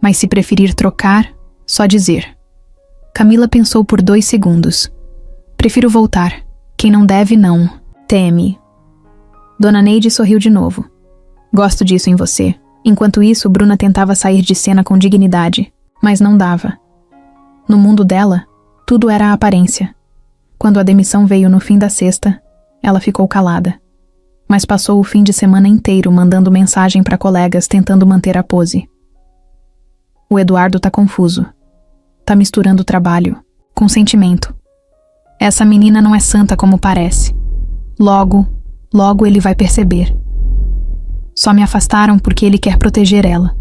[SPEAKER 1] mas se preferir trocar, só dizer. Camila pensou por 2 segundos. Prefiro voltar. Quem não deve, não. Teme. Dona Neide sorriu de novo. Gosto disso em você. Enquanto isso, Bruna tentava sair de cena com dignidade, mas não dava. No mundo dela, tudo era a aparência. Quando a demissão veio no fim da sexta, ela ficou calada. Mas passou o fim de semana inteiro mandando mensagem para colegas tentando manter a pose. O Eduardo tá confuso. Tá misturando trabalho com sentimento. Essa menina não é santa como parece. Logo ele vai perceber. Só me afastaram porque ele quer proteger ela.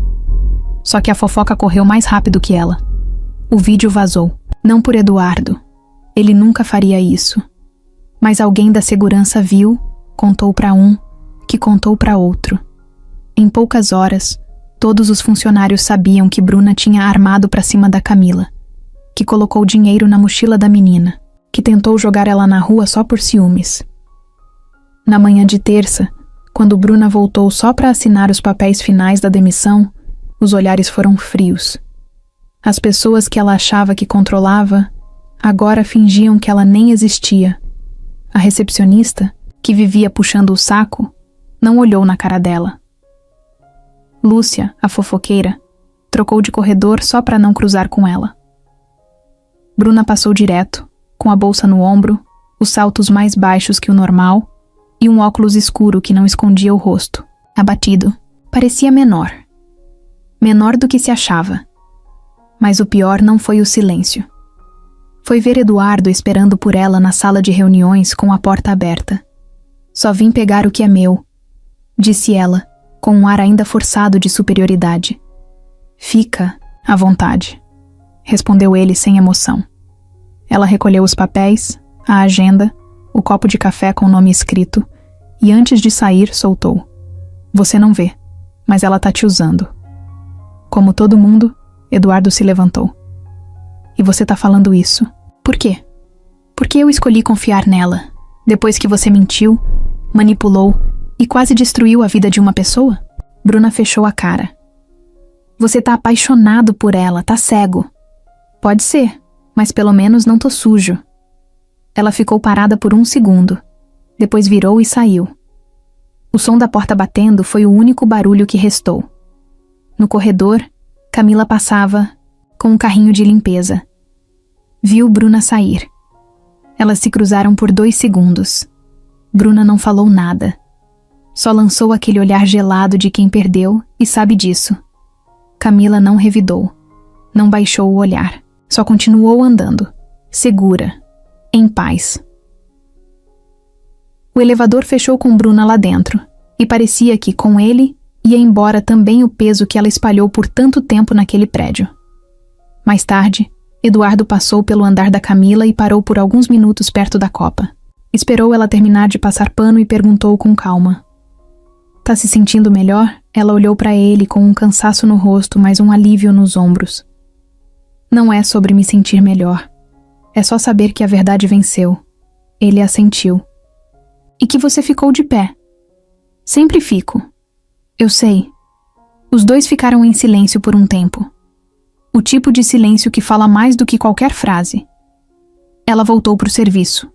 [SPEAKER 1] Só que a fofoca correu mais rápido que ela. O vídeo vazou. Não por Eduardo. Ele nunca faria isso. Mas alguém da segurança viu, contou para um, que contou para outro. Em poucas horas, todos os funcionários sabiam que Bruna tinha armado para cima da Camila, que colocou dinheiro na mochila da menina, que tentou jogar ela na rua só por ciúmes. Na manhã de terça, quando Bruna voltou só para assinar os papéis finais da demissão, os olhares foram frios. As pessoas que ela achava que controlava, agora fingiam que ela nem existia. A recepcionista, que vivia puxando o saco, não olhou na cara dela. Lúcia, a fofoqueira, trocou de corredor só para não cruzar com ela. Bruna passou direto, com a bolsa no ombro, os saltos mais baixos que o normal, e um óculos escuro que não escondia o rosto, abatido. Parecia menor. Menor do que se achava. Mas o pior não foi o silêncio. Foi ver Eduardo esperando por ela na sala de reuniões com a porta aberta. Só vim pegar o que é meu, disse ela, com um ar ainda forçado de superioridade. Fica à vontade, respondeu ele sem emoção. Ela recolheu os papéis, a agenda, o copo de café com o nome escrito, e antes de sair soltou. Você não vê, mas ela tá te usando. Como todo mundo, Eduardo se levantou. E você tá falando isso? Por quê? Porque eu escolhi confiar nela, depois que você mentiu, manipulou e quase destruiu a vida de uma pessoa? Bruna fechou a cara. Você tá apaixonado por ela, tá cego. Pode ser, mas pelo menos não tô sujo. Ela ficou parada por um segundo, depois virou e saiu. O som da porta batendo foi o único barulho que restou. No corredor, Camila passava com um carrinho de limpeza. Viu Bruna sair. Elas se cruzaram por 2 segundos. Bruna não falou nada. Só lançou aquele olhar gelado de quem perdeu e sabe disso. Camila não revidou. Não baixou o olhar. Só continuou andando, segura, em paz. O elevador fechou com Bruna lá dentro, e parecia que, com ele, ia embora também o peso que ela espalhou por tanto tempo naquele prédio. Mais tarde, Eduardo passou pelo andar da Camila e parou por alguns minutos perto da copa. Esperou ela terminar de passar pano e perguntou com calma. Tá se sentindo melhor? Ela olhou para ele com um cansaço no rosto, mas um alívio nos ombros. Não é sobre me sentir melhor. É só saber que a verdade venceu. Ele assentiu. E que você ficou de pé. Sempre fico. Eu sei. Os dois ficaram em silêncio por um tempo. O tipo de silêncio que fala mais do que qualquer frase. Ela voltou pro serviço.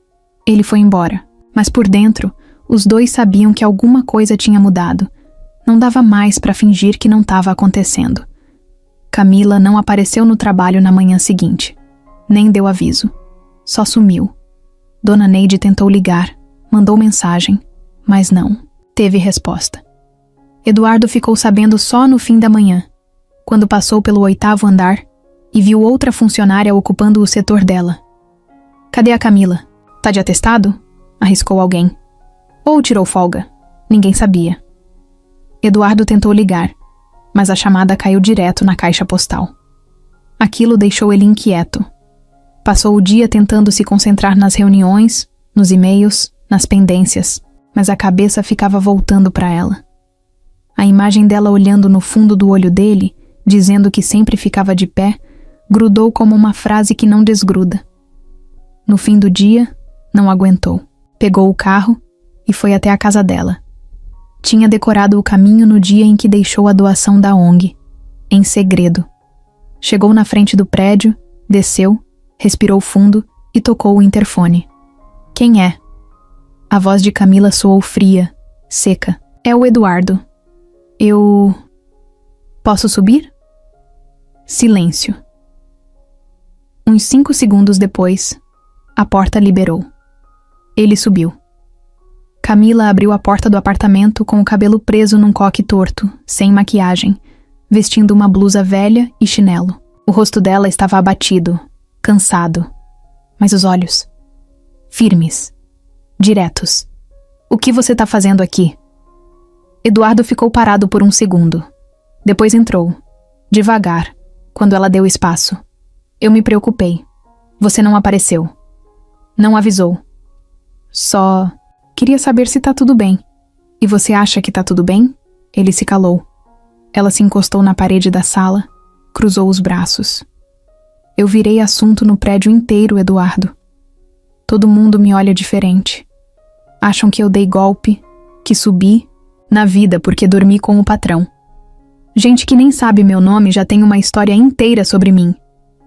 [SPEAKER 1] Ele foi embora. Mas por dentro, os dois sabiam que alguma coisa tinha mudado. Não dava mais para fingir que não estava acontecendo. Camila não apareceu no trabalho na manhã seguinte. Nem deu aviso. Só sumiu. Dona Neide tentou ligar, mandou mensagem, mas não teve resposta. Eduardo ficou sabendo só no fim da manhã, quando passou pelo 8º andar e viu outra funcionária ocupando o setor dela. Cadê a Camila? Tá de atestado? Arriscou alguém. Ou tirou folga? Ninguém sabia. Eduardo tentou ligar, mas a chamada caiu direto na caixa postal. Aquilo deixou ele inquieto. Passou o dia tentando se concentrar nas reuniões, nos e-mails, nas pendências, mas a cabeça ficava voltando para ela. A imagem dela olhando no fundo do olho dele, dizendo que sempre ficava de pé, grudou como uma frase que não desgruda. No fim do dia, não aguentou. Pegou o carro e foi até a casa dela. Tinha decorado o caminho no dia em que deixou a doação da ONG, em segredo. Chegou na frente do prédio, desceu, respirou fundo e tocou o interfone. Quem é? A voz de Camila soou fria, seca. É o Eduardo. Eu... Posso subir? Silêncio. Uns 5 segundos depois, a porta liberou. Ele subiu. Camila abriu a porta do apartamento com o cabelo preso num coque torto, sem maquiagem, vestindo uma blusa velha e chinelo. O rosto dela estava abatido, cansado. Mas os olhos... firmes. Diretos. O que você tá fazendo aqui? Eduardo ficou parado por um segundo. Depois entrou. Devagar, quando ela deu espaço. Eu me preocupei. Você não apareceu. Não avisou. Só... queria saber se tá tudo bem. E você acha que tá tudo bem? Ele se calou. Ela se encostou na parede da sala, cruzou os braços. Eu virei assunto no prédio inteiro, Eduardo. Todo mundo me olha diferente. Acham que eu dei golpe, que subi, na vida porque dormi com o patrão. Gente que nem sabe meu nome já tem uma história inteira sobre mim.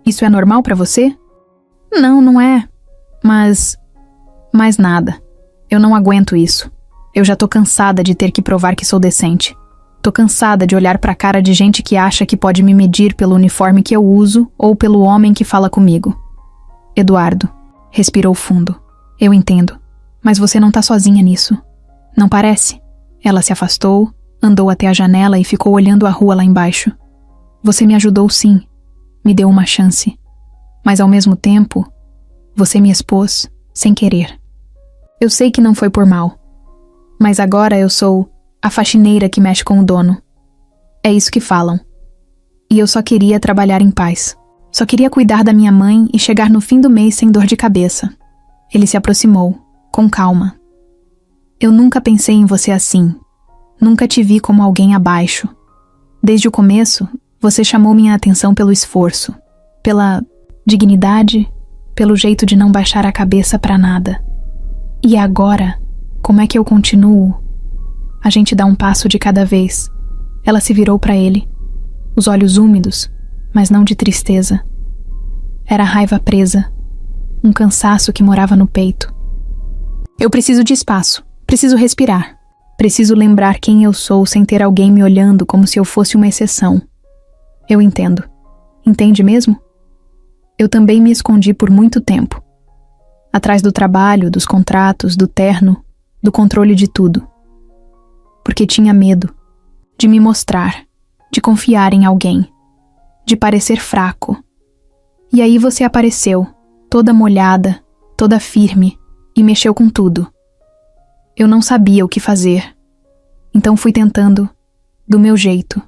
[SPEAKER 1] Isso é normal pra você? Não, não é. Mas nada. Eu não aguento isso. Eu já tô cansada de ter que provar que sou decente. Tô cansada de olhar pra cara de gente que acha que pode me medir pelo uniforme que eu uso ou pelo homem que fala comigo. Eduardo respirou fundo. Eu entendo, mas você não tá sozinha nisso. Não parece. Ela se afastou, andou até a janela e ficou olhando a rua lá embaixo. Você me ajudou sim, me deu uma chance. Mas ao mesmo tempo, você me expôs sem querer. Eu sei que não foi por mal. Mas agora eu sou a faxineira que mexe com o dono. É isso que falam. E eu só queria trabalhar em paz. Só queria cuidar da minha mãe e chegar no fim do mês sem dor de cabeça. Ele se aproximou, com calma. Eu nunca pensei em você assim. Nunca te vi como alguém abaixo. Desde o começo, você chamou minha atenção pelo esforço, pela dignidade, pelo jeito de não baixar a cabeça pra nada. E agora, como é que eu continuo? A gente dá um passo de cada vez. Ela se virou pra ele, os olhos úmidos, mas não de tristeza. Era raiva presa, um cansaço que morava no peito. Eu preciso de espaço, preciso respirar. Preciso lembrar quem eu sou sem ter alguém me olhando como se eu fosse uma exceção. Eu entendo. Entende mesmo? Eu também me escondi por muito tempo. Atrás do trabalho, dos contratos, do terno, do controle de tudo. Porque tinha medo de me mostrar, de confiar em alguém, de parecer fraco. E aí você apareceu, toda molhada, toda firme, e mexeu com tudo. Eu não sabia o que fazer. Então fui tentando, do meu jeito.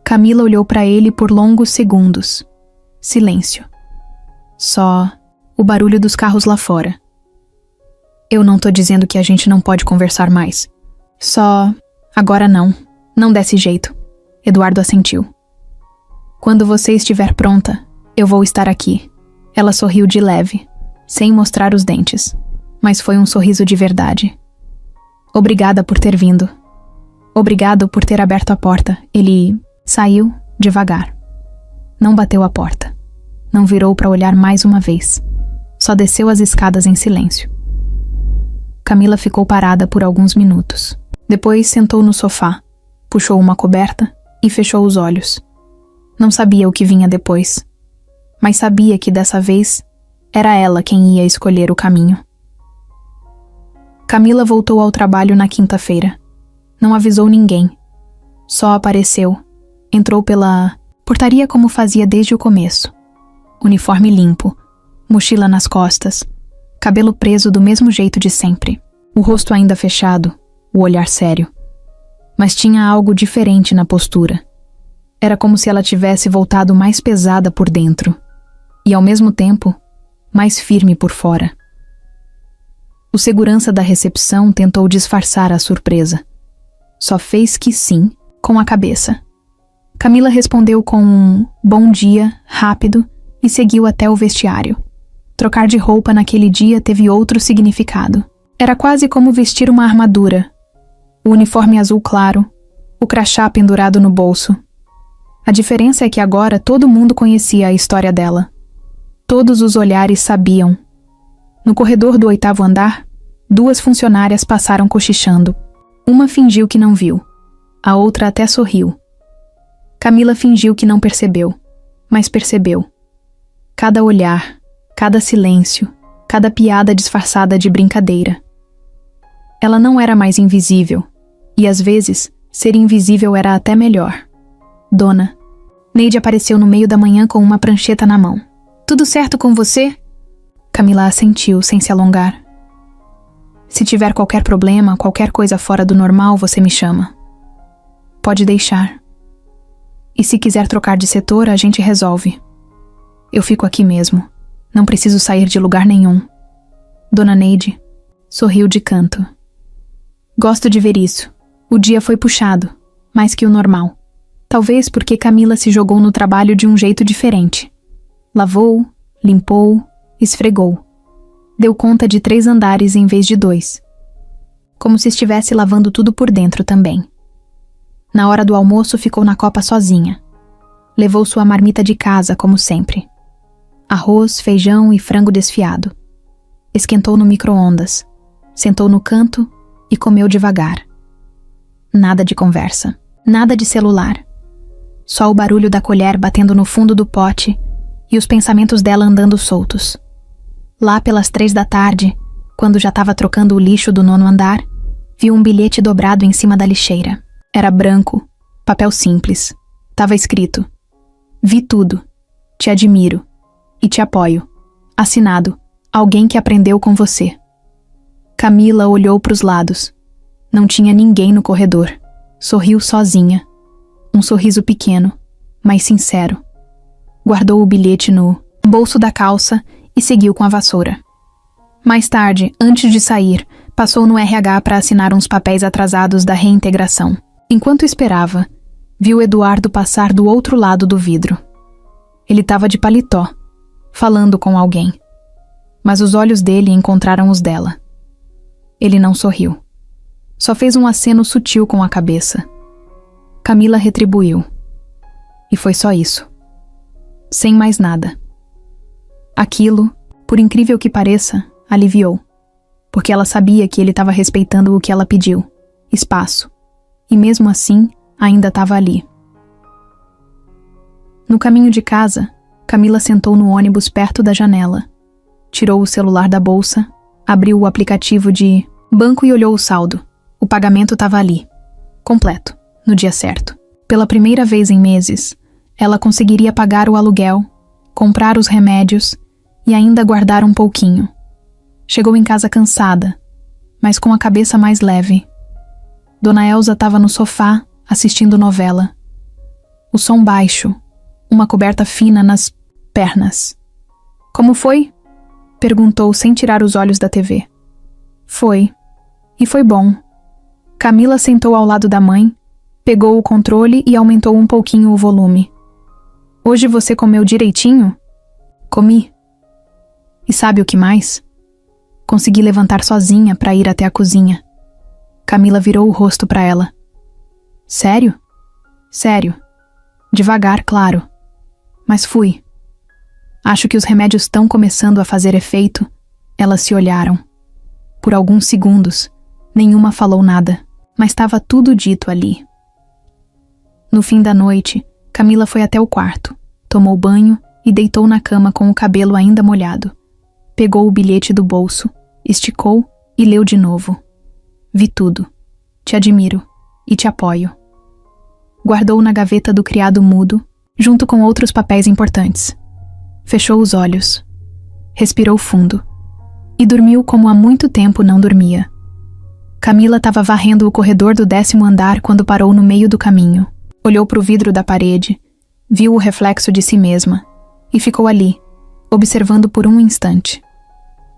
[SPEAKER 1] Camila olhou para ele por longos segundos. Silêncio. Só o barulho dos carros lá fora. Eu não tô dizendo que a gente não pode conversar mais. Só... agora não. Não desse jeito. Eduardo assentiu. Quando você estiver pronta, eu vou estar aqui. Ela sorriu de leve, sem mostrar os dentes. Mas foi um sorriso de verdade. Obrigada por ter vindo. Obrigado por ter aberto a porta. Ele saiu devagar. Não bateu a porta. Não virou para olhar mais uma vez. Só desceu as escadas em silêncio. Camila ficou parada por alguns minutos. Depois sentou no sofá, puxou uma coberta e fechou os olhos. Não sabia o que vinha depois, mas sabia que dessa vez era ela quem ia escolher o caminho. Camila voltou ao trabalho na quinta-feira. Não avisou ninguém. Só apareceu. Entrou pela portaria como fazia desde o começo. Uniforme limpo, mochila nas costas, cabelo preso do mesmo jeito de sempre. O rosto ainda fechado, o olhar sério. Mas tinha algo diferente na postura. Era como se ela tivesse voltado mais pesada por dentro. E ao mesmo tempo, mais firme por fora. O segurança da recepção tentou disfarçar a surpresa. Só fez que sim, com a cabeça. Camila respondeu com um bom dia, rápido, e seguiu até o vestiário. Trocar de roupa naquele dia teve outro significado. Era quase como vestir uma armadura. O uniforme azul claro, o crachá pendurado no bolso. A diferença é que agora todo mundo conhecia a história dela. Todos os olhares sabiam. No corredor do 8º andar, 2 funcionárias passaram cochichando. Uma fingiu que não viu. A outra até sorriu. Camila fingiu que não percebeu, mas percebeu. Cada olhar, cada silêncio, cada piada disfarçada de brincadeira. Ela não era mais invisível, e às vezes, ser invisível era até melhor. Dona. Neide apareceu no meio da manhã com uma prancheta na mão. Tudo certo com você? Camila assentiu, sem se alongar. Se tiver qualquer problema, qualquer coisa fora do normal, você me chama. Pode deixar. E se quiser trocar de setor, a gente resolve. Eu fico aqui mesmo. Não preciso sair de lugar nenhum. Dona Neide sorriu de canto. Gosto de ver isso. O dia foi puxado, mais que o normal. Talvez porque Camila se jogou no trabalho de um jeito diferente. Lavou, limpou, esfregou. Deu conta de 3 andares em vez de 2. Como se estivesse lavando tudo por dentro também. Na hora do almoço ficou na copa sozinha. Levou sua marmita de casa, como sempre. Arroz, feijão e frango desfiado. Esquentou no micro-ondas. Sentou no canto e comeu devagar. Nada de conversa. Nada de celular. Só o barulho da colher batendo no fundo do pote e os pensamentos dela andando soltos. Lá pelas 3 da tarde, quando já estava trocando o lixo do 9º andar, viu um bilhete dobrado em cima da lixeira. Era branco, papel simples. Tava escrito: Vi tudo. Te admiro. E te apoio. Assinado: Alguém que aprendeu com você. Camila olhou para os lados. Não tinha ninguém no corredor. Sorriu sozinha. Um sorriso pequeno, mas sincero. Guardou o bilhete no bolso da calça e seguiu com a vassoura. Mais tarde, antes de sair, passou no RH para assinar uns papéis atrasados da reintegração. Enquanto esperava, viu Eduardo passar do outro lado do vidro. Ele estava de paletó, falando com alguém. Mas os olhos dele encontraram os dela. Ele não sorriu. Só fez um aceno sutil com a cabeça. Camila retribuiu. E foi só isso. Sem mais nada. Aquilo, por incrível que pareça, aliviou. Porque ela sabia que ele estava respeitando o que ela pediu. Espaço. E mesmo assim, ainda estava ali. No caminho de casa, Camila sentou no ônibus perto da janela. Tirou o celular da bolsa, abriu o aplicativo de banco e olhou o saldo. O pagamento estava ali. Completo. No dia certo. Pela primeira vez em meses, ela conseguiria pagar o aluguel, comprar os remédios e ainda guardar um pouquinho. Chegou em casa cansada, mas com a cabeça mais leve. Dona Elza estava no sofá, assistindo novela. O som baixo, uma coberta fina nas pernas. Como foi? Perguntou sem tirar os olhos da TV. Foi. E foi bom. Camila sentou ao lado da mãe, pegou o controle e aumentou um pouquinho o volume. Hoje você comeu direitinho? Comi. E sabe o que mais? Consegui levantar sozinha para ir até a cozinha. Camila virou o rosto para ela. Sério? Sério. Devagar, claro. Mas fui. Acho que os remédios estão começando a fazer efeito. Elas se olharam. Por alguns segundos, nenhuma falou nada, mas estava tudo dito ali. No fim da noite, Camila foi até o quarto, tomou banho e deitou na cama com o cabelo ainda molhado. Pegou o bilhete do bolso, esticou e leu de novo. Vi tudo. Te admiro e te apoio. Guardou na gaveta do criado mudo, junto com outros papéis importantes. Fechou os olhos. Respirou fundo. E dormiu como há muito tempo não dormia. Camila estava varrendo o corredor do 10º andar quando parou no meio do caminho. Olhou para o vidro da parede, viu o reflexo de si mesma e ficou ali, observando por um instante.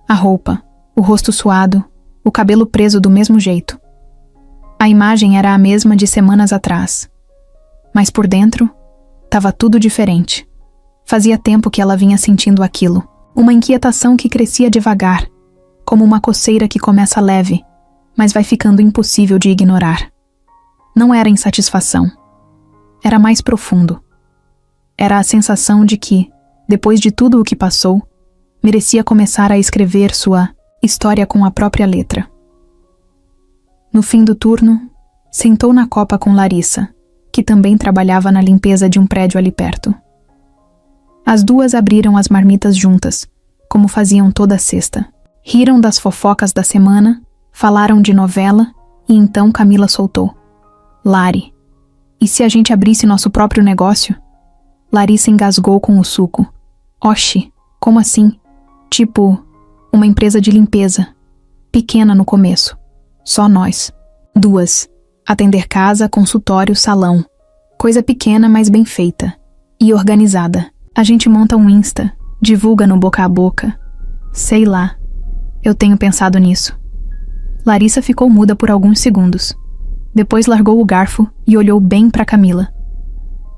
[SPEAKER 1] A roupa, o rosto suado, o cabelo preso do mesmo jeito. A imagem era a mesma de semanas atrás. Mas por dentro, estava tudo diferente. Fazia tempo que ela vinha sentindo aquilo, uma inquietação que crescia devagar, como uma coceira que começa leve, mas vai ficando impossível de ignorar. Não era insatisfação. Era mais profundo. Era a sensação de que, depois de tudo o que passou, merecia começar a escrever sua história com a própria letra. No fim do turno, sentou na copa com Larissa, que também trabalhava na limpeza de um prédio ali perto. As duas abriram as marmitas juntas, como faziam toda sexta. Riram das fofocas da semana, falaram de novela e então Camila soltou. Lari, e se a gente abrisse nosso próprio negócio? Larissa engasgou com o suco. Oxi, como assim? Tipo, uma empresa de limpeza. Pequena no começo. Só nós. 2. Atender casa, consultório, salão. Coisa pequena, mas bem feita. E organizada. A gente monta um Insta, divulga no boca a boca. Sei lá. Eu tenho pensado nisso. Larissa ficou muda por alguns segundos. Depois largou o garfo e olhou bem para Camila.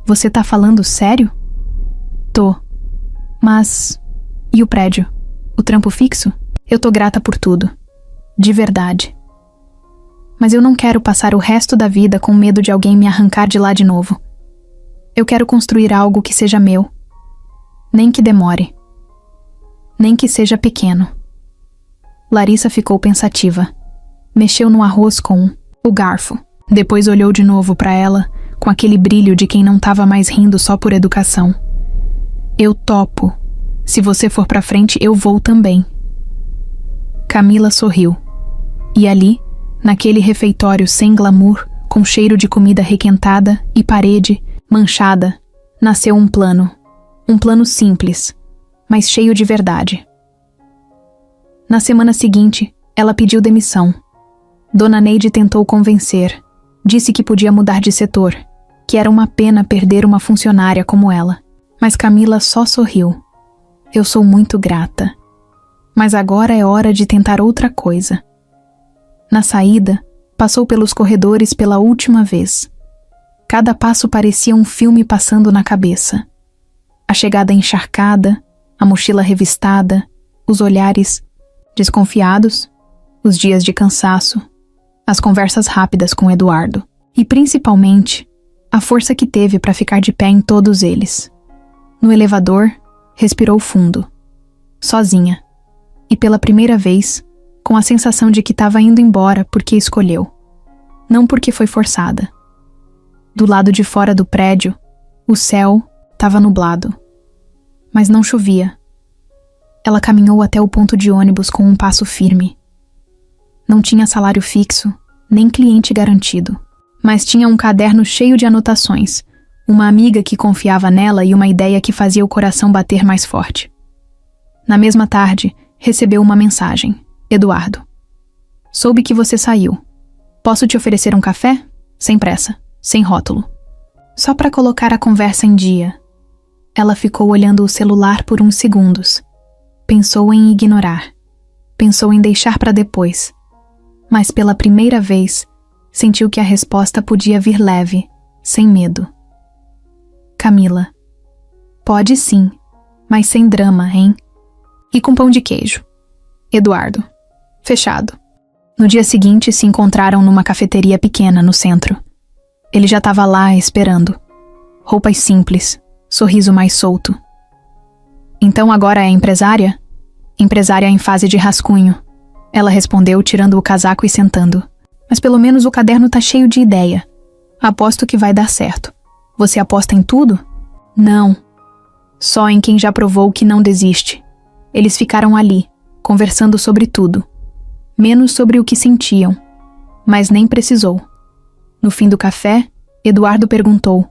[SPEAKER 1] Você tá falando sério? Tô. Mas... e o prédio? O trampo fixo? Eu tô grata por tudo. De verdade. Mas eu não quero passar o resto da vida com medo de alguém me arrancar de lá de novo. Eu quero construir algo que seja meu. Nem que demore. Nem que seja pequeno. Larissa ficou pensativa. Mexeu no arroz com o garfo. Depois olhou de novo para ela, com aquele brilho de quem não estava mais rindo só por educação. Eu topo. Se você for pra frente, eu vou também. Camila sorriu. E ali, naquele refeitório sem glamour, com cheiro de comida requentada e parede manchada, nasceu um plano simples, mas cheio de verdade. Na semana seguinte, ela pediu demissão. Dona Neide tentou convencer, disse que podia mudar de setor, que era uma pena perder uma funcionária como ela. Mas Camila só sorriu. Eu sou muito grata. Mas agora é hora de tentar outra coisa. Na saída, passou pelos corredores pela última vez. Cada passo parecia um filme passando na cabeça. A chegada encharcada, a mochila revistada, os olhares desconfiados, os dias de cansaço, as conversas rápidas com Eduardo e, principalmente, a força que teve para ficar de pé em todos eles. No elevador, respirou fundo, sozinha, e pela primeira vez, com a sensação de que estava indo embora porque escolheu, não porque foi forçada. Do lado de fora do prédio, o céu estava nublado, mas não chovia. Ela caminhou até o ponto de ônibus com um passo firme. Não tinha salário fixo, nem cliente garantido, mas tinha um caderno cheio de anotações, uma amiga que confiava nela e uma ideia que fazia o coração bater mais forte. Na mesma tarde, recebeu uma mensagem. Eduardo. Soube que você saiu. Posso te oferecer um café? Sem pressa, sem rótulo. Só para colocar a conversa em dia. Ela ficou olhando o celular por uns segundos. Pensou em ignorar. Pensou em deixar para depois. Mas pela primeira vez, sentiu que a resposta podia vir leve, sem medo. Camila. Pode sim, mas sem drama, hein? E com pão de queijo. Eduardo. Fechado. No dia seguinte, se encontraram numa cafeteria pequena no centro. Ele já estava lá esperando. Roupas simples, sorriso mais solto. Então agora é empresária? Empresária em fase de rascunho. Ela respondeu, tirando o casaco e sentando. Mas pelo menos o caderno tá cheio de ideia. Aposto que vai dar certo. Você aposta em tudo? Não. Só em quem já provou que não desiste. Eles ficaram ali, conversando sobre tudo. Menos sobre o que sentiam. Mas nem precisou. No fim do café, Eduardo perguntou: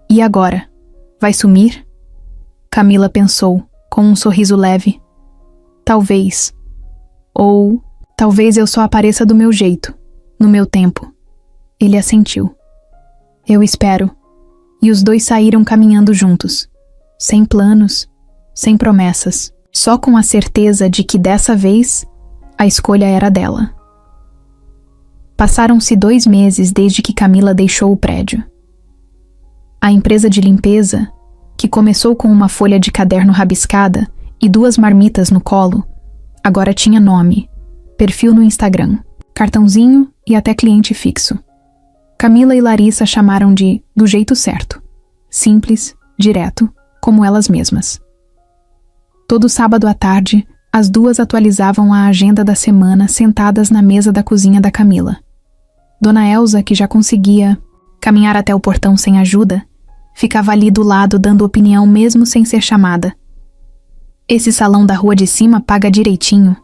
[SPEAKER 1] e agora? Vai sumir? Camila pensou, com um sorriso leve. Talvez. Ou talvez eu só apareça do meu jeito, no meu tempo. Ele assentiu. Eu espero. E os dois saíram caminhando juntos. Sem planos, sem promessas. Só com a certeza de que dessa vez, a escolha era dela. Passaram-se 2 meses desde que Camila deixou o prédio. A empresa de limpeza, que começou com uma folha de caderno rabiscada e 2 marmitas no colo, agora tinha nome, perfil no Instagram, cartãozinho e até cliente fixo. Camila e Larissa chamaram de do jeito certo, simples, direto, como elas mesmas. Todo sábado à tarde, as 2 atualizavam a agenda da semana sentadas na mesa da cozinha da Camila. Dona Elza, que já conseguia caminhar até o portão sem ajuda, ficava ali do lado dando opinião mesmo sem ser chamada. Esse salão da rua de cima paga direitinho?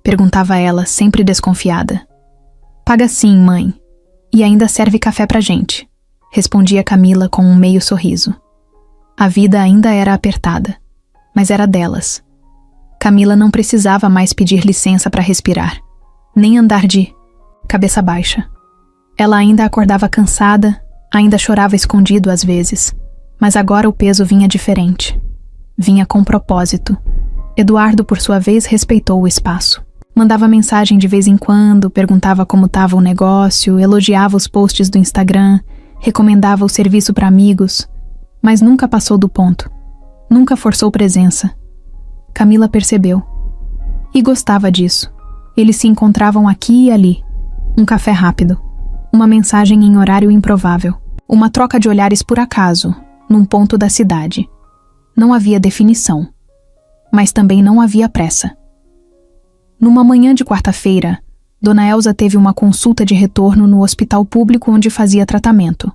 [SPEAKER 1] Perguntava ela, sempre desconfiada. Paga sim, mãe. E ainda serve café pra gente, respondia Camila com um meio sorriso. A vida ainda era apertada, mas era delas. Camila não precisava mais pedir licença para respirar, nem andar de cabeça baixa. Ela ainda acordava cansada, ainda chorava escondido às vezes, mas agora o peso vinha diferente. Vinha com propósito. Eduardo, por sua vez, respeitou o espaço. Mandava mensagem de vez em quando, perguntava como estava o negócio, elogiava os posts do Instagram, recomendava o serviço para amigos, mas nunca passou do ponto. Nunca forçou presença. Camila percebeu. E gostava disso. Eles se encontravam aqui e ali. Um café rápido. Uma mensagem em horário improvável. Uma troca de olhares por acaso, num ponto da cidade. Não havia definição. Mas também não havia pressa. Numa manhã de quarta-feira, Dona Elza teve uma consulta de retorno no hospital público onde fazia tratamento.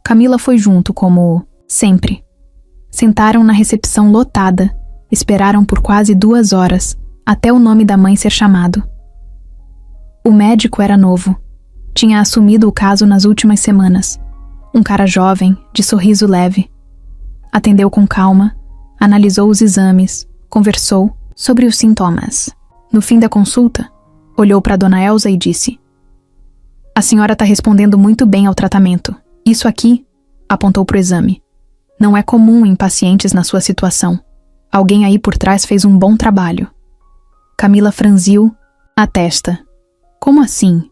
[SPEAKER 1] Camila foi junto, como sempre. Sentaram na recepção lotada, esperaram por quase 2 horas, até o nome da mãe ser chamado. O médico era novo. Tinha assumido o caso nas últimas semanas. Um cara jovem, de sorriso leve. Atendeu com calma, analisou os exames, conversou sobre os sintomas. No fim da consulta, olhou para Dona Elsa e disse: "A senhora está respondendo muito bem ao tratamento. Isso aqui", apontou para o exame, "não é comum em pacientes na sua situação. Alguém aí por trás fez um bom trabalho." Camila franziu a testa. "Como assim?"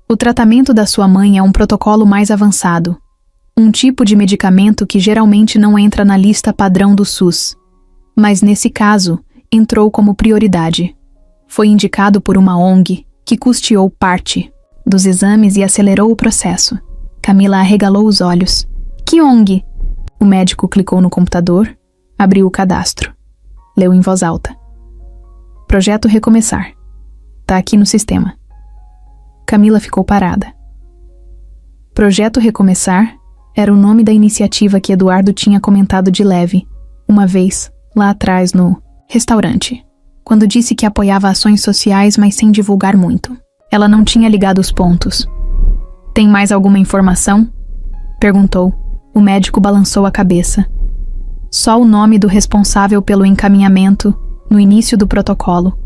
[SPEAKER 1] "O tratamento da sua mãe é um protocolo mais avançado. Um tipo de medicamento que geralmente não entra na lista padrão do SUS. Mas nesse caso, entrou como prioridade. Foi indicado por uma ONG que custeou parte dos exames e acelerou o processo." Camila arregalou os olhos. "Que ONG?" O médico clicou no computador, abriu o cadastro. Leu em voz alta: "Projeto Recomeçar. Tá aqui no sistema." Camila ficou parada. Projeto Recomeçar era o nome da iniciativa que Eduardo tinha comentado de leve, uma vez, lá atrás no restaurante, quando disse que apoiava ações sociais, mas sem divulgar muito. Ela não tinha ligado os pontos. "Tem mais alguma informação?" perguntou. O médico balançou a cabeça. "Só o nome do responsável pelo encaminhamento no início do protocolo.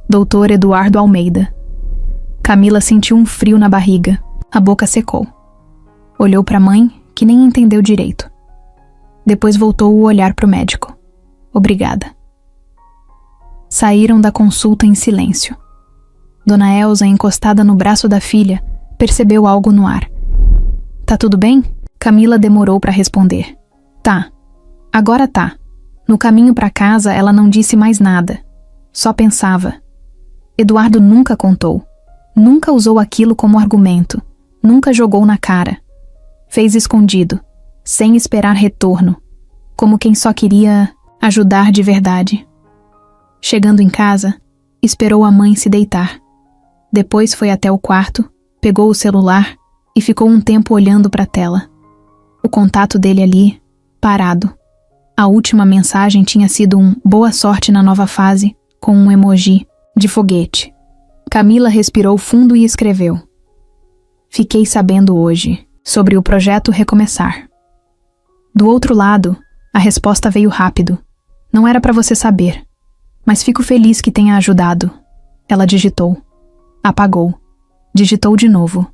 [SPEAKER 1] Dr. Eduardo Almeida." Camila sentiu um frio na barriga. A boca secou. Olhou para a mãe, que nem entendeu direito. Depois voltou o olhar para o médico. "Obrigada." Saíram da consulta em silêncio. Dona Elsa, encostada no braço da filha, percebeu algo no ar. "Tá tudo bem?" Camila demorou para responder. "Tá. Agora tá." No caminho para casa, ela não disse mais nada. Só pensava. Eduardo nunca contou. Nunca usou aquilo como argumento. Nunca jogou na cara. Fez escondido, sem esperar retorno, como quem só queria ajudar de verdade. Chegando em casa, esperou a mãe se deitar. Depois foi até o quarto, pegou o celular e ficou um tempo olhando para a tela. O contato dele ali, parado. A última mensagem tinha sido um "boa sorte na nova fase", com um emoji de foguete. Camila respirou fundo e escreveu: "Fiquei sabendo hoje sobre o projeto Recomeçar." Do outro lado, a resposta veio rápido. "Não era para você saber, mas fico feliz que tenha ajudado." Ela digitou. Apagou. Digitou de novo.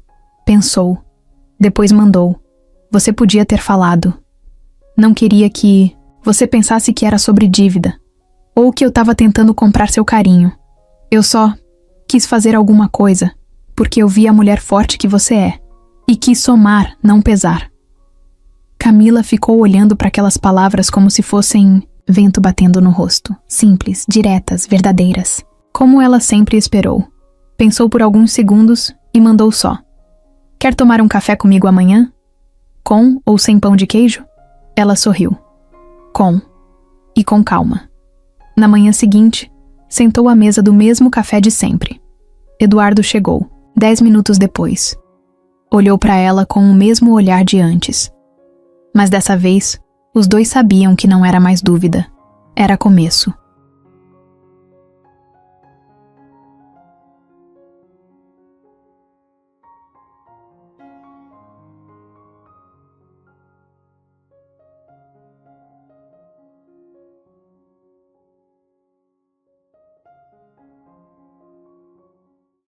[SPEAKER 1] Pensou. Depois mandou: "Você podia ter falado. Não queria que você pensasse que era sobre dívida, ou que eu estava tentando comprar seu carinho. Eu só quis fazer alguma coisa, porque eu vi a mulher forte que você é, e quis somar, não pesar." Camila ficou olhando para aquelas palavras como se fossem vento batendo no rosto. Simples, diretas, verdadeiras. Como ela sempre esperou. Pensou por alguns segundos e mandou só: "Quer tomar um café comigo amanhã? Com ou sem pão de queijo?" Ela sorriu. Com. E com calma. Na manhã seguinte, sentou à mesa do mesmo café de sempre. Eduardo chegou, 10 minutos depois. Olhou para ela com o mesmo olhar de antes. Mas dessa vez, os dois sabiam que não era mais dúvida. Era começo.